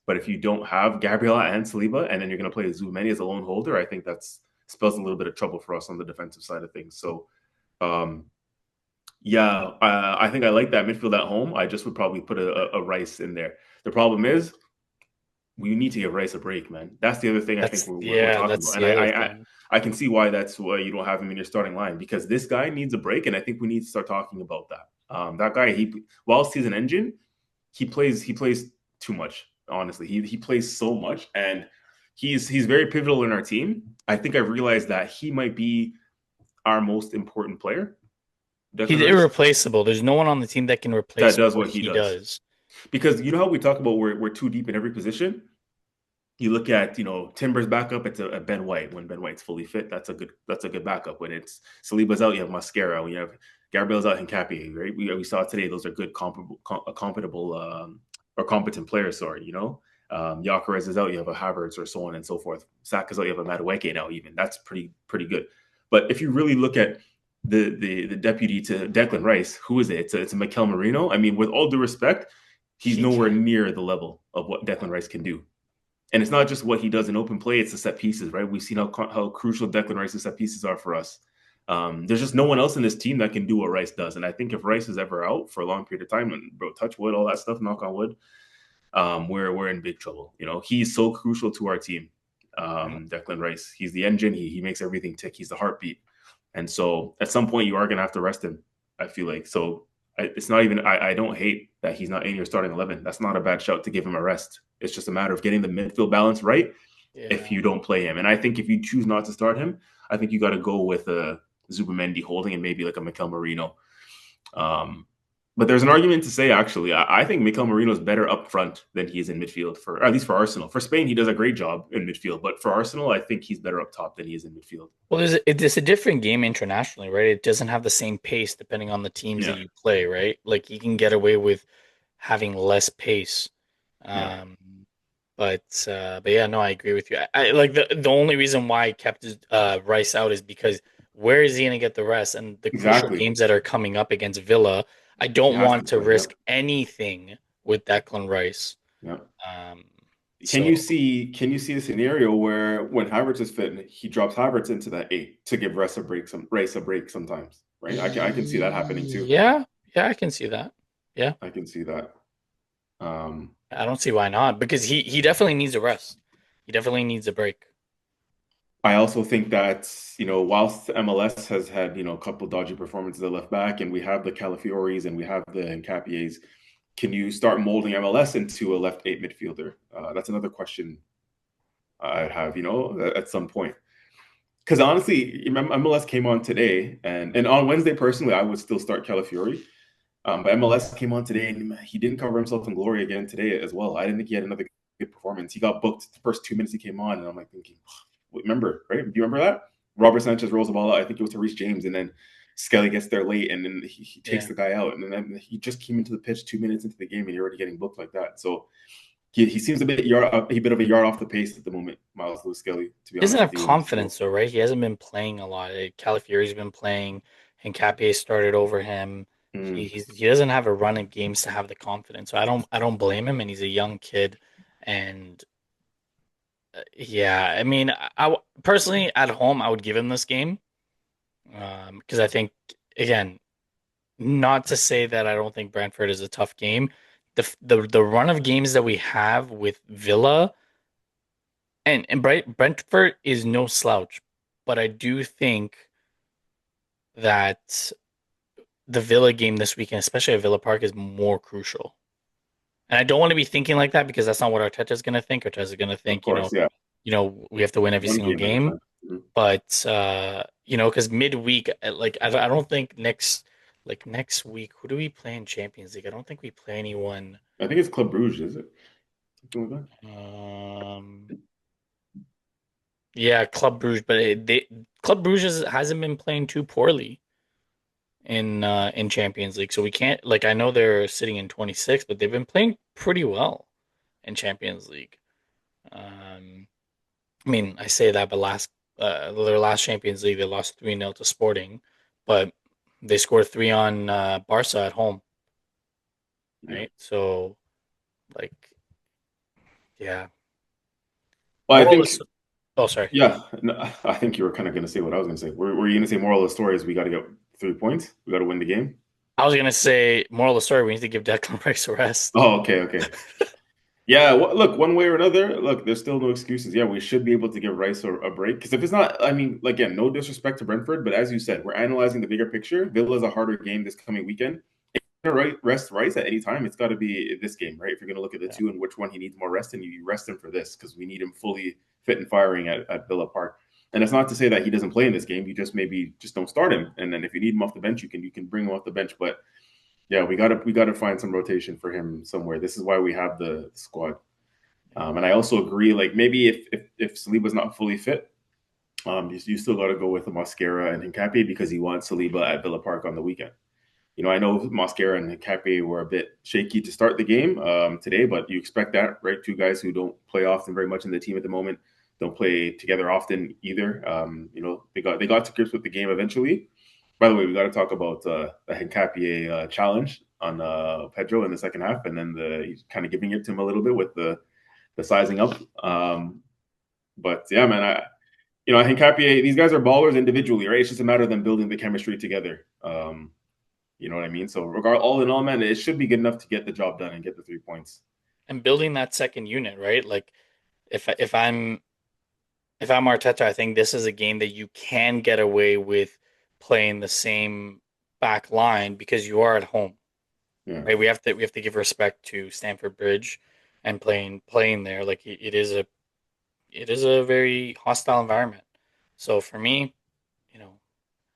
But if you don't have Gabriel and Saliba, and then you're going to play Zubimendi as a lone holder, I think that spells a little bit of trouble for us on the defensive side of things. So, Yeah, I think I like that midfield at home. I just would probably put a Rice in there. The problem is we need to give Rice a break, man. That's the other thing I think we're talking That's about, and the other thing. I can see why that's why you don't have him in your starting line because this guy needs a break, and I think we need to start talking about that. That guy, whilst he's an engine, he plays too much. Honestly, he plays so much, and he's very pivotal in our team. I think I've realized that he might be our most important player, He's Declan Rice, irreplaceable. There's no one on the team that can that replace does what what he he does. does. Because you know how we talk about we're too deep in every position. You look at Timber's backup. It's a Ben White. When Ben White's fully fit, that's a good backup. When it's Saliba's out, you have Mascara. When you have Gabriel's out and Cappy, right? We saw today those are good competent players. Sorry, Gyökeres is out. You have a Havertz or so on and so forth. Saka's out. You have a Madueke now. Even that's pretty good. But if you really look at the deputy to Declan Rice, who is it? It's a Mikel Merino. I mean, with all due respect, he's He nowhere can't. near the level of what Declan Rice can do. And it's not just what he does in open play; it's the set pieces, right? We've seen how crucial Declan Rice's set pieces are for us. There's just no one else in this team that can do what Rice does, and I think if Rice is ever out for a long period of time, and bro, touch wood, all that stuff, knock on wood, we're in big trouble. He's so crucial to our team. Declan Rice, he's the engine. He makes everything tick. He's the heartbeat, and so at some point you are gonna have to rest him. I feel like so. It's not even. I don't hate that he's not in your starting 11. That's not a bad shout to give him a rest. It's just a matter of getting the midfield balance right if Yeah. you don't play him. And I think if you choose not to start him, I think you got to go with a Zubamendi holding and maybe like a Mikel Merino. But there's an argument to say, actually, I think Mikel Merino is better up front than he is in midfield, for at least for Arsenal. For Spain, he does a great job in midfield, but for Arsenal, I think he's better up top than he is in midfield. Well, it's a different game internationally, right? It doesn't have the same pace depending on the teams that Yeah, you play, right? Like you can get away with having less pace. yeah, Um, but yeah, no, I agree with you. I like the only reason why I kept Rice out is because where is he going to get the rest? And the crucial exactly. games that are coming up against Villa, I He don't has to want to play. Yeah, risk anything with Declan Rice. yeah. Um, Can so you see? Can you see the scenario where when Havertz is fit, he drops Havertz into that 8 to give Rice a break sometimes, right? I can see that happening too. yeah, yeah, I can see that. Yeah, I can see that. Um, I don't see why not because he definitely needs a rest. He definitely needs a break. I also think that whilst MLS has had a couple dodgy performances at left back, and we have the Calafioris and we have the Nkappies, can you start molding MLS into a left 8 midfielder? That's another question I'd have, at some point. Because honestly, MLS came on today, and on Wednesday, personally, I would still start Calafiori. But MLS came on today, and he didn't cover himself in glory again today as well. I didn't think he had another good performance. He got booked the first 2 minutes he came on, and I'm like thinking, remember, right? Do you remember that? Robert Sanchez rolls the ball out. I think it was to Reece James, and then Skelly gets there late, and then he takes Yeah. the guy out, and then he just came into the pitch 2 minutes into the game, and you're already getting booked like that. So he seems a bit of a yard off the pace at the moment, Miles Lewis Skelly. To be He doesn't honest have with you, so. confidence though, right? He hasn't been playing a lot. Calafiori's been playing, and Capie started over him. Mm. He doesn't have a run of games to have the confidence. So I don't blame him, and he's a young kid, and yeah, I mean, personally at home I would give him this game, because I think again, not to say that I don't think Brentford is a tough game. The run of games that we have with Villa and Brentford is no slouch, but I do think that the Villa game this weekend, especially at Villa Park, is more crucial. And I don't want to be thinking like that because that's not what Arteta is going to think. Arteta is going to Of think, course, yeah. we have to win every One single game at a game. time. Mhm. But because midweek, like I don't think next week, who do we play in Champions League? I don't think we play anyone. I think it's Club Brugge, is it? Something like that. Um, yeah, Club Brugge, but Club Brugge hasn't been playing too poorly in Champions League. So we can't I know they're sitting in 26, but they've been playing pretty well in Champions League. Um, I mean, I say that, but their last Champions League they lost 3-0 to Sporting, but they scored 3 on Barca at home, Yeah. right? So like yeah. Well, I Moral think, is oh sorry. yeah, no, I think you were kind of going to say what I was going to say. Were you going to say moral of the story is we got to get 3 points? We got to win the game? I was gonna say, moral of the story, we need to give Declan Rice a rest. Oh, okay, okay. Yeah, look, one way or another, look, there's still no excuses. Yeah, we should be able to give Rice a break because if it's not, I mean, again, no disrespect to Brentford, but as you said, we're analyzing the bigger picture. Villa's a harder game this coming weekend. If you're gonna rest Rice at any time, it's got to be this game, right? If you're going to look at the Yeah. two and which one he needs more rest, and you rest him for this because we need him fully fit and firing at Villa Park. And it's not to say that he doesn't play in this game. You just maybe just don't start him, and then if you need him off the bench, you can bring him off the bench, but. Yeah, we gotta find some rotation for him somewhere. This is why we have the squad. And I also agree, like maybe if Saliba's not fully fit, you still got to go with the Mosquera and Hincapié because you want Saliba at Villa Park on the weekend. I know Mosquera and Hincapié were a bit shaky to start the game today, but you expect that, right? Two guys who don't play often very much in the team at the moment, don't play together often either. They got to grips with the game eventually. By the way, we got to talk about the Hincapié challenge on Pedro in the second half, and then he's kind of giving it to him a little bit with the sizing up. But yeah, man, I think Capier, these guys are ballers individually, right? It's just a matter of them building the chemistry together. You know what I mean? So, all in all, man, it should be good enough to get the job done and get the 3 points. And building that second unit, right? Like if I'm Arteta, I think this is a game that you can get away with playing the same back line because you are at home. Yeah. Right? We have to give respect to Stamford Bridge and playing there. Like it is a very hostile environment. So for me, you know,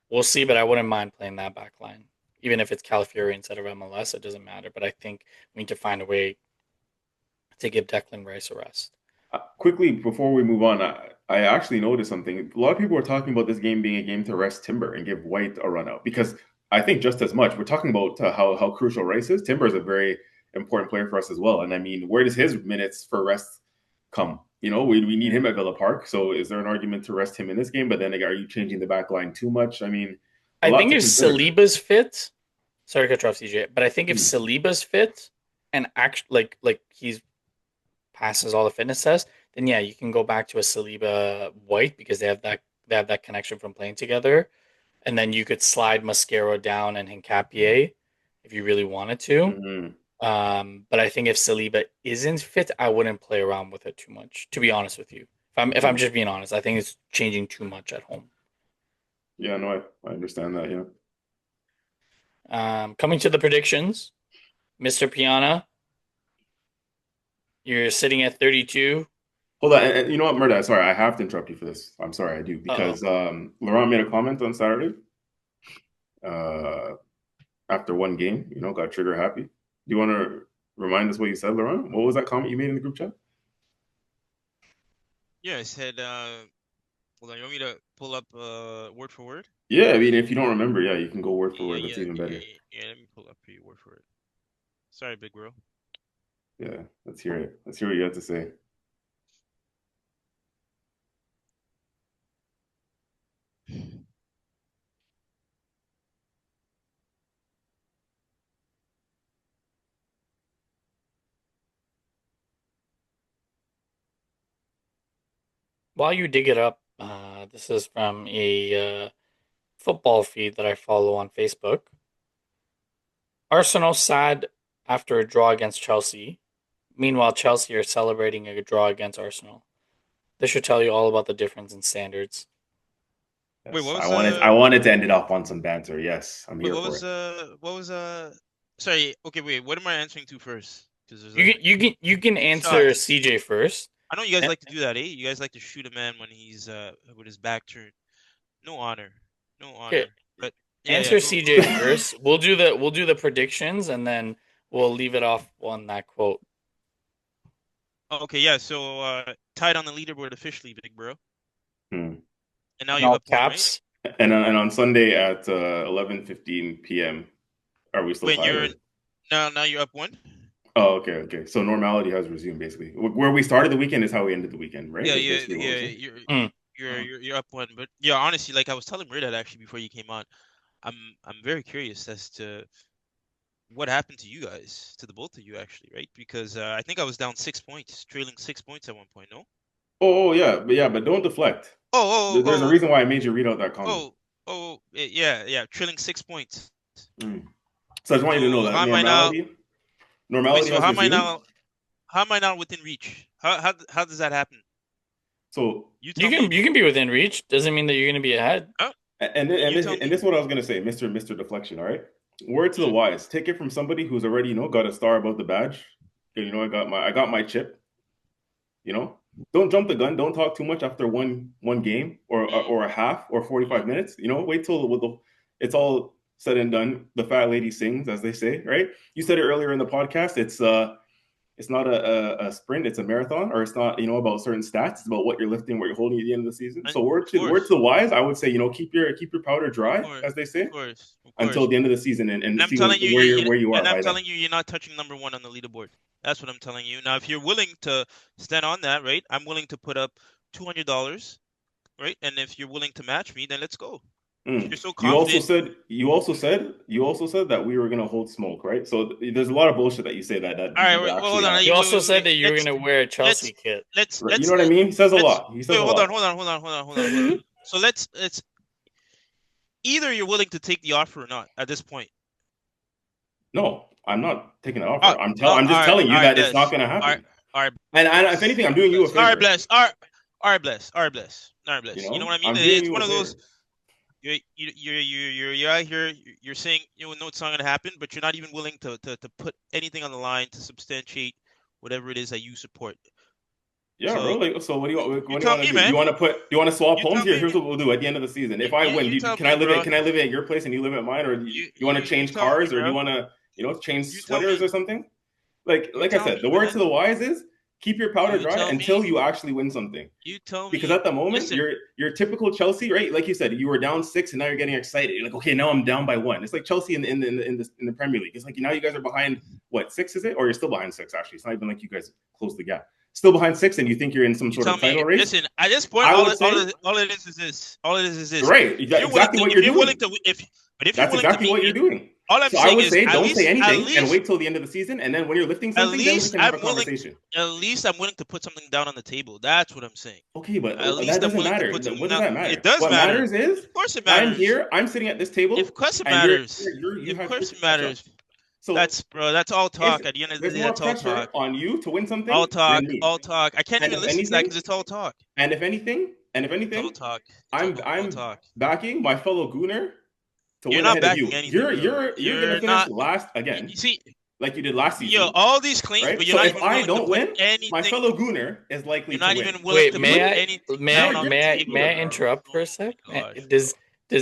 we'll see, but I wouldn't mind playing that back line. Even if it's Calafiori instead of MLS, it doesn't matter. But I think we need to find a way to give Declan Rice a rest. Quickly before we move on, I actually noticed something. A lot of people were talking about this game being a game to rest Timber and give White a run out because I think just as much we're talking about how crucial Rice is. Timber is a very important player for us as well, and I mean, where does his minutes for rest come? We need him at Villa Park. So is there an argument to rest him in this game? But then are you changing the back line too much? I mean, a I lot think to if consider. Saliba's fit, sorry to cut you off, CJ, but I think if Hmm. Saliba's fit and actually like he's passes all the fitness tests, then yeah, you can go back to a Saliba White because they have that connection from playing together, and then you could slide Mascaro down and Hincapié if you really wanted to. Hmm. But I think if Saliba isn't fit, I wouldn't play around with it too much. To be honest with you, if I'm Hmm. just being honest, I think it's changing too much at home. Yeah, no, I understand that. Yeah. Coming to the predictions, Mr. Piana, you're sitting at 32. Hold on, and you know what, Murda? Sorry, I have to interrupt you for this. I'm sorry, I do Uh-oh. because Laurent made a comment on Saturday uh, after one game. Got trigger happy. Do you want to remind us what you said, Laurent? What was that comment you made in the group chat? Yeah, I said, hold on, you want me to pull up word for word? Yeah, I mean, if you don't remember, yeah, you can go word for Yeah, word. That's yeah, even yeah, better. yeah. Let me pull up for you word for word. Sorry, big bro. Yeah, let's hear it. Let's hear what you have to say. While you dig it up, this is from a football feed that I follow on Facebook. Arsenal sad after a draw against Chelsea. Meanwhile, Chelsea are celebrating a draw against Arsenal. This should tell you all about the difference in standards. Wait, Yes, what I was wanted I wanted to end it off on some banter. Yes, I'm wait, here for it. what was sorry, okay, wait, what am I answering to first? Because there's You like can you can you can answer shots. CJ first. I know you guys Eh, like to do that, eh? You guys like to shoot a man when he's with his back turned. No honor. No Okay, honor. But yeah, answer go CJ ahead. first. We'll do the predictions and then we'll leave it off on that quote. Okay, yeah, so tied on the leaderboard officially, big bro. Hmm. And now In you're all up one, right? caps. And on Sunday at 11:15 p.m. Are we still When tied you're or? now you're up one? Oh, okay, okay. So normality has resumed, basically. Where we started the weekend is how we ended the weekend, right? Yeah, Is yeah, basically what we're yeah. saying. Mm, You're mm. you're you're up one, but yeah, honestly, like I was telling Rid actually before you came on, I'm very curious as to what happened to you guys, to the both of you actually, right? Because I think I was down 6 points, trailing 6 points at one point. No? Oh, yeah, but don't deflect. Oh, There's a reason why I made you read out that comment. oh, yeah, trailing 6 points. Mm. So I just want you to know So that how am I now? Wait, normality so has resumed. how am I now within reach? How does that happen? So You You tell me. can be within reach. Doesn't mean that you're going to be ahead. Huh? and You this tell and me. this is what I was gonna say, Mr. Deflection. All right, word to the Mhm. wise. Take it from somebody who's already got a star above the badge. I got my chip. Don't jump the gun. Don't talk too much after one game or a half or 45 minutes. Wait till it's all said and done. The fat lady sings, as they say, right? You said it earlier in the podcast. It's not a sprint, it's a marathon, or it's not about certain stats. It's about what you're lifting, what you're holding at the end of the season. So Of word to course, the wise, I would say keep your powder dry, as they say, of until course. the end of the season and And I'm see telling you, where you are and I'm by then. telling you, you're not touching number 1 on the leaderboard. That's what I'm telling you. Now, if you're willing to stand on that, right? I'm willing to put up $200, right? And if you're willing to match me, then let's go. If you're so You also confident, said that we were gonna hold smoke, right? So there's a lot of bullshit that you say that all right. never Wait, well, hold actually on. You happened. also said that you were Let's going to wear a Chelsea kit. Right? You know what I mean? He says a let's lot. He wait. says a Hold on. lot. Hold on. So let's either you're willing to take the offer or not at this point. No, I'm not taking an Oh, offer. I'm just telling you all right, that it's not bless. gonna All right, happen. all right, And if anything, I'm doing you a bless. All right, favor. bless. All right, bless. You know what I mean? I'm doing It's you one a of those. favor. You're out here. You're saying know it's not gonna happen, but you're not even willing to put anything on the line to substantiate whatever it is that you support. Yeah, bro. So Like, so what do you you tell want to me, do? Do man. you want to swap You homes tell here? me. Here's what we'll do at the end of the season. If I win, You tell can I me, bro. live at your place and you live at mine, or do you want to You change tell me, cars, or do you bro. want to change You tell sweaters me. or something? Like You I tell said, me, the word man. to the wise is keep your powder You dry tell me. until you actually win something. You tell Because me. at the moment, Listen. you're typical Chelsea, right? Like you said, you were down 6 and now you're getting excited. You're like, okay, now I'm down by 1. It's like Chelsea in the Premier League. It's like now you guys are behind what, 6 is it? Or you're still behind 6 actually. It's not even like you guys closed the gap. Still behind 6 and you think you're in some You sort tell of title me. race. Listen. At this point, I would say all it is this. All it is this. right, If you're willing exactly to, what you're doing. if you're That's willing to exactly meet what you're me, doing. all I'm So I saying would is say don't say anything and wait till the end of the season. And then when you're lifting something, then we can have a conversation. At least I'm willing to put something down on the table. That's what I'm saying. Okay, but At that least I'm doesn't willing to matter. put something What does down. that It matter? does What matter. matters is Of course it I'm matters. here, I'm sitting at this Of table, course it and matters. you Of have course to it catch up. matters. So That's all talk. At the end of the there's day, more that's all pressure talk. on you to win All something than talk. me. All talk. I can't And even if listen to that anything, because it's all talk. if It's all anything, talk. It's all I'm talk. backing my fellow Gooner to You're win not ahead of backing you. anything, bro. You're gonna You're finish not. last You again, see, like you did last yo, season, all these claims, but right? you're So not if even I willing to don't put win, my anything. fellow Gooner is likely You're to not win. even willing Wait, to put You, anything down on the table, may I bro. interrupt for a Oh sec? my gosh, Does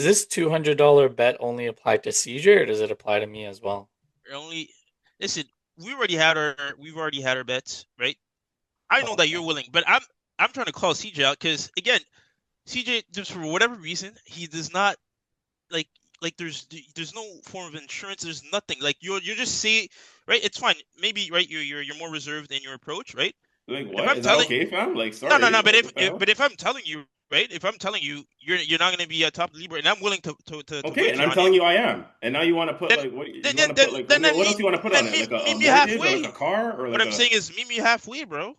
this $200 bet only apply to CJ or does it apply to me as well? only listen. We've already had our bets, right? I know that you're willing, but I'm trying to call CJ out because again, CJ just for whatever reason he does not like there's no form of insurance. There's nothing like you're just say right. It's fine. Maybe right. You're more reserved in your approach, right? like If what? I'm Is that telling okay, fam? Like no, sorry, but like what the hell? if I'm telling you right, if I'm telling you you're not going to be a top leader, and I'm willing to Okay, and wager I'm on it, telling you I am. And now you want to put then like what then you then want to then put like then, then, what else you want to put on then it? Like a meet me mortgage or like a halfway. car or What like I'm a saying is meet me halfway, bro.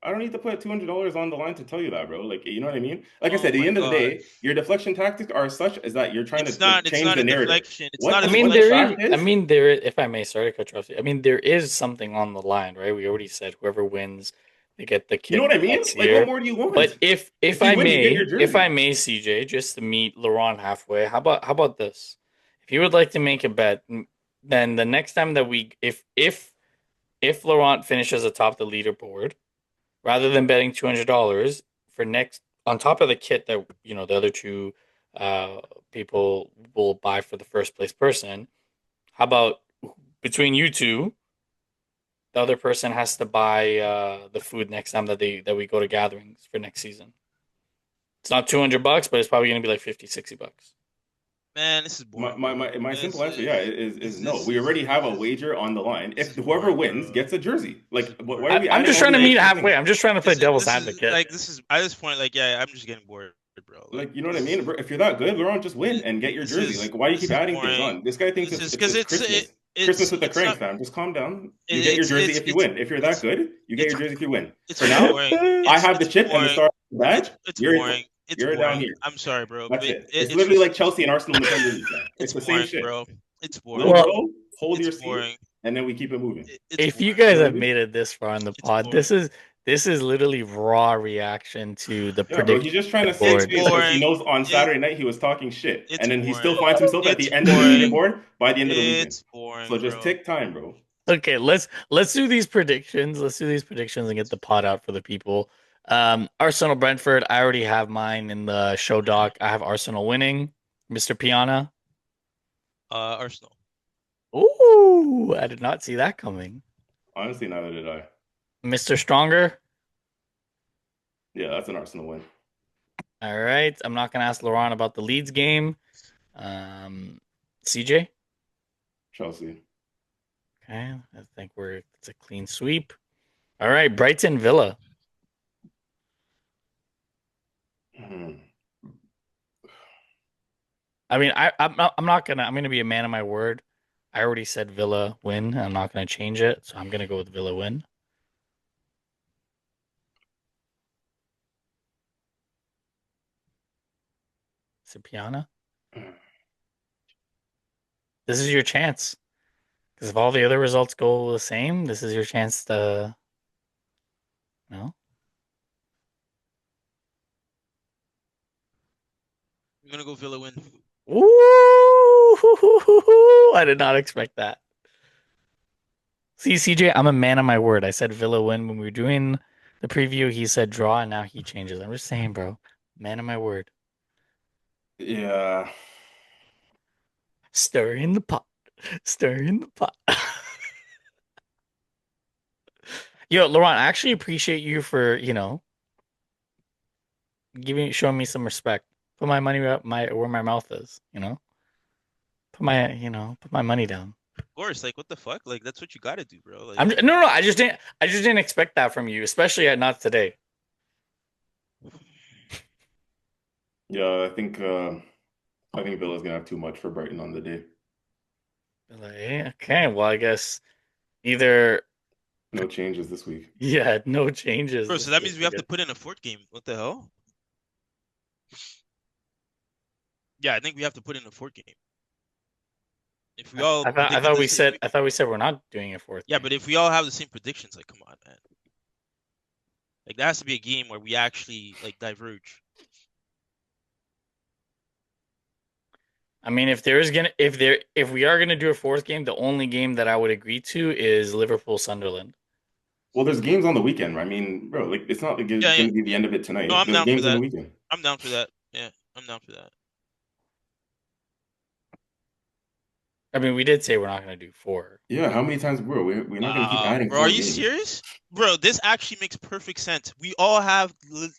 I don't need to put $200 on the line to tell you that, bro. Like, you know what I mean? Like I said, Oh at the my end of the god. day, your deflection tactics are such as that you're trying to like It's change not the a narrative. deflection. It's not a Fact deflection. is, If I may, sorry to cut you off. I mean, there is something on the line, right? We already said whoever wins, they get the you know kit what I for mean? next Like, what year. more do you want? But if You I win, you get your may, jersey. CJ, just to meet Laurent halfway, how about this? If you would like to make a bet, then the next time that if Laurent finishes atop the leaderboard, rather than betting $200 for next on top of the kit that the other two uh, people will buy for the first place person, how about between you two, the other person has to buy the food next time that we go to gatherings for next season. It's not $200, but it's probably going to be like 50, $60. Man, this is boring, bro. My This simple answer, yeah, is no. this We already have a wager on the line. this If is whoever boring, wins bro. gets a jersey, This like is why boring. are we I'm adding just all trying to these meet extra halfway. things? I'm just trying to play devil's This is advocate. like this is at this point, like yeah, I'm just getting bored, bro. Like, you know what I mean? If you're that good, Laurent, just win and get your jersey. Like, why do you this keep is adding things boring. on? This guy thinks This is it's because Christmas. Christmas with the it's cranks, not fam. Just calm down. You get your jersey if you it's win. If you're that good, you get it's your jersey if you win. it's For now, boring. I have the It's chip and the boring. star badge. It's You're boring. It's you're down boring. here. I'm sorry, bro, That's but it. It's literally like Chelsea and Arsenal in the Premier League, fam. it's It's the same boring, shit. bro. It's boring. No, Well, bro. hold It's your seat, boring. and then we keep it moving. It's If you boring. guys You know what I have mean? made it this far in the It's pod, boring. this is literally raw reaction to the Yeah, bro. prediction He's just trying to save It's board. face because he boring. knows on It, Saturday night he was talking shit, it's and then he still boring. finds himself at It's the end of the boring. leaderboard by the end of the weekend. It's boring, So just bro. take time, bro. Okay, let's do these predictions. Let's do these predictions and get the pod out for the people. Arsenal Brentford. I already have mine in the show doc. I have Arsenal winning. Mr. Piana. Arsenal. Ooh, I did not see that coming. Honestly, neither did I. Mr. Stronger. Yeah, that's an Arsenal win. All right. I'm not gonna ask Laurent about the Leeds game. CJ. Chelsea. Okay, I think it's a clean sweep. All right, Brighton Villa. Hmm. I mean, I'm gonna be a man of my word. I already said Villa win. I'm not gonna change it, so I'm gonna go with Villa win. Cipiana, this is your chance. Because if all the other results go the same, this is your chance to, no. I'm gonna go Villa win. Ooh, I did not expect that. See, CJ, I'm a man of my word. I said Villa win when we were doing the preview. He said draw, and now he changes. I'm just saying, bro. Man of my word. Yeah. Stir in the pot. Stir in the pot. Yo, Laurent, I actually appreciate you for, showing me some respect. Put my money where my mouth is, put my money down. Of course, like what the fuck? Like that's what you gotta do, bro. Like No, I just didn't expect that from you, especially not today. Yeah, I think Villa's gonna have too much for Brighton on the day. Like, okay, well, I guess either, No changes this week. yeah, no changes. bro, so that means we have to put in a fourth game. What the hell? Yeah, I think we have to put in a fourth game. If we all I thought we said we're not doing a fourth. Yeah, game. but if we all have the same predictions, like come on, man. Like there has to be a game where we actually like diverge. I mean, if we are gonna do a fourth game, the only game that I would agree to is Liverpool Sunderland. Well, there's games on the weekend. I mean, bro, like it's not like it's Yeah, yeah. gonna be the end of it No, tonight. I'm There's down for games on the that. weekend. I'm down for that. Yeah, I'm down for that. I mean, we did say we're not gonna do four. Yeah, how many times, bro? We're not gonna keep adding Bro, are 4 you games. serious? Bro, this actually makes perfect sense. We all have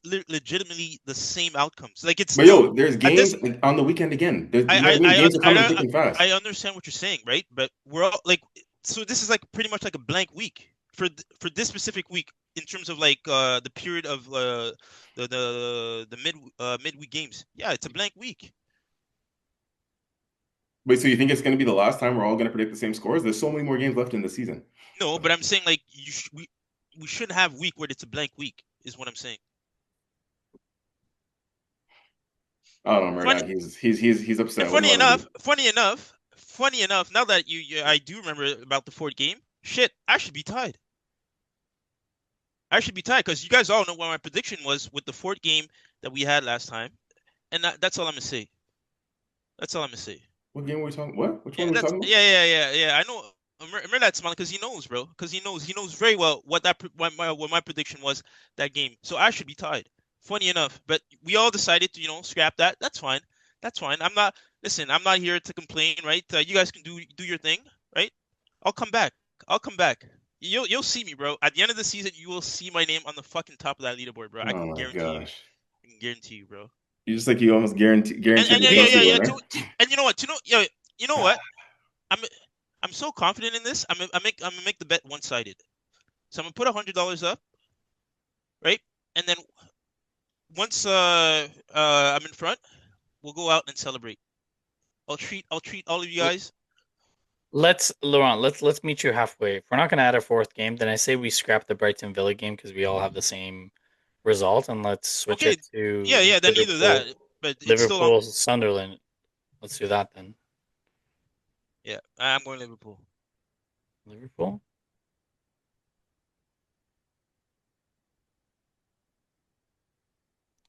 legitimately the same outcomes. Like it's But yo, there's at this. games on the weekend again. You know what I mean? Games are coming thick and fast. I understand what you're saying, right? But we're all like, so this is like pretty much like a blank week for this specific week in terms of like the period of the midweek games. Yeah, it's a blank week. Wait, so you think it's gonna be the last time we're all gonna predict the same scores? There's so many more games left in the season. No, but I'm saying like we shouldn't have week where it's a blank week. Is what I'm saying. I don't know, Murdoch. He's upset. And What do you want to do? funny enough, now that I do remember about the fourth game, shit, I should be tied. I should be tied because you guys all know what my prediction was with the fourth game that we had last time, and that's all I'm gonna say. That's all I'm gonna say. What game were we talking? What? Which one Yeah, were we that's talking about? yeah. I know. Remember that smiling because he knows, bro. Because he knows very well what what my prediction was that game. So I should be tied. Funny enough, but we all decided to scrap that. That's fine. That's fine. I'm not here to complain, right? You guys can do your thing, right? I'll come back. I'll come back. You'll see me, bro. At the end of the season, you will see my name on the fucking top of that leaderboard, bro. I Oh can my guarantee you. gosh! I can guarantee you, bro. You just like you almost guaranteed And the yeah. Chelsea winner. And you know what? You know what? I'm I'm so confident in this. I'm gonna make the bet one-sided. So I'm gonna put $100 up, right? And then once I'm in front, we'll go out and celebrate. I'll treat all of you guys. Laurent, let's meet you halfway. If we're not gonna add a fourth game, then I say we scrap the Brighton Villa game because we all have the same result, and let's switch Okay, it to yeah. Then either that, but it's still on. Liverpool Sunderland. Let's do that then. Yeah, I'm going Liverpool. Liverpool.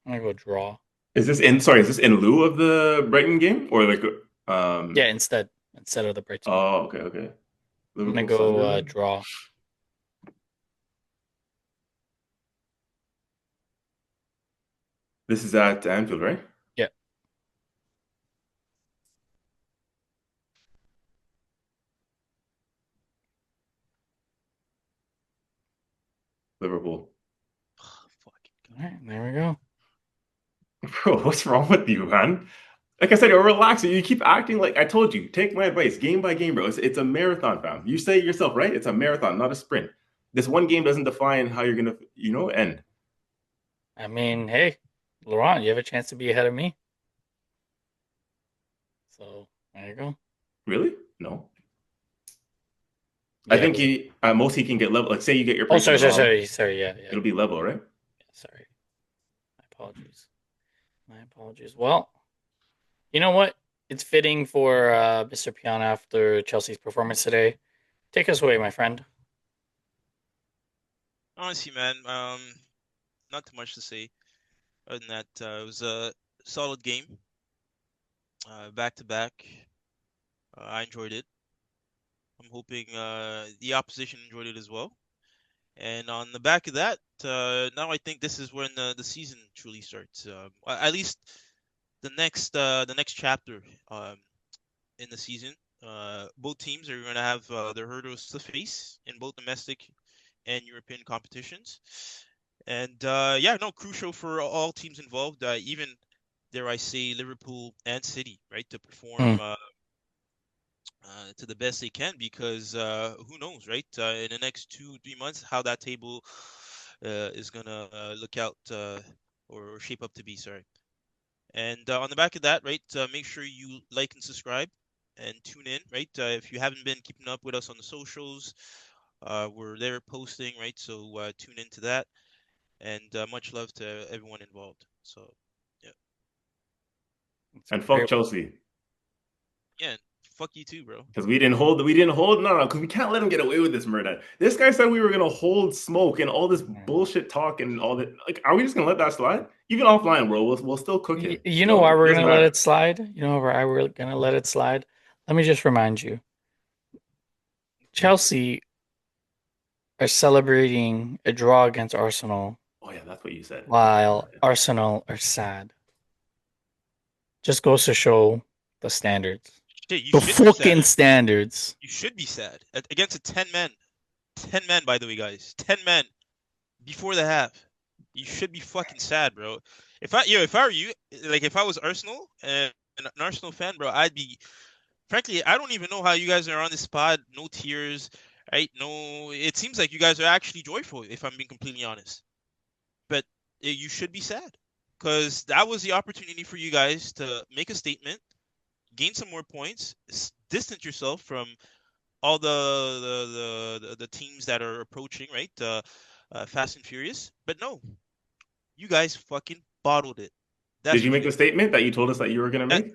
I'm gonna go draw. Is this in lieu of the Brighton game or like Yeah, instead of the Brighton game. Oh, okay. I'm gonna Liverpool go Sunderland. draw. This is at Anfield, right? Yeah. Liverpool. All right, there we go. Bro, what's wrong with you, man? Like I said, you're relaxing. You keep acting like I told you. Take my advice, game by game, bro. It's a marathon, fam. You say it yourself, right? It's a marathon, not a sprint. This one game doesn't define how you're gonna, end. I mean, hey, Laurent, you have a chance to be ahead of me. So there you go. Really? No. Yeah, I think he at most he can get level. Like say you get your. Oh, sorry. Yeah. It'll be level, right? Sorry. My apologies. Well, you know what? It's fitting for Mr. Piana after Chelsea's performance today. Take us away, my friend. Honestly, man, not too much to say. Other than that, it was a solid game. Back to back. I enjoyed it. I'm hoping the opposition enjoyed it as well. And on the back of that, now I think this is when the season truly starts. At least the next chapter in the season. Both teams are going to have their hurdles to face in both domestic and European competitions. And crucial for all teams involved, even dare I say Liverpool and City, right, to perform to the best they can, because who knows, right? In the next 2-3 months, how that table is gonna look out or shape up to be. Sorry. And on the back of that, right, make sure you like and subscribe and tune in, right? If you haven't been keeping up with us on the socials, we're there posting, right? So tune into that. And much love to everyone involved. So, yeah. And fuck Chelsea. Yeah, fuck you too, bro. Because we didn't hold. No, because we can't let him get away with this murder. This guy said we were gonna hold smoke and all this bullshit talk and all that. Like, are we just gonna let that slide? Even offline, bro, we'll still cook it. You know why we're gonna let it slide? You know why we're gonna let it slide? Let me just remind you. Chelsea are celebrating a draw against Arsenal. Oh yeah, that's what you said. While Arsenal are sad. Just goes to show the standards. Shit, the fucking standards. You should be sad against a 10 men. 10 men, by the way, guys. 10 men before the half. You should be fucking sad, bro. If I were you, like if I was Arsenal and an Arsenal fan, bro, I'd be. Frankly, I don't even know how you guys are on this pod. No tears, right? No, it seems like you guys are actually joyful, if I'm being completely honest. But you should be sad, because that was the opportunity for you guys to make a statement, gain some more points, distance yourself from all the teams that are approaching, right? Fast and Furious. But no, you guys fucking bottled it. Did you make the statement that you told us that you were gonna make?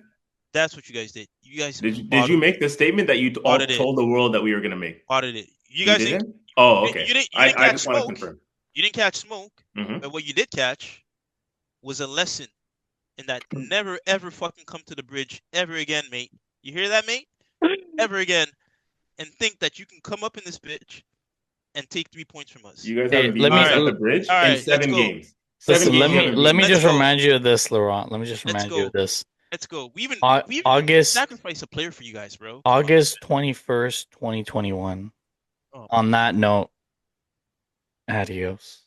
That's what you guys did. You guys did you make the statement that you all told the world that we were gonna make? Bottled it. You guys didn't? Oh, okay. You didn't I catch just smoke. want to confirm. You didn't catch smoke. Mm-hmm. But what you did catch was a lesson in that never ever fucking come to the bridge ever again, mate. You hear that, mate? Ever again. And think that you can come up in this bitch and take 3 points from us. You guys haven't beat us at the bridge in 7 games. Listen, let me just remind you of this, Laurent. Let me just remind you of this. Let's go. We even sacrificed a player for you guys, bro. August 21st, 2021. On that note, adios.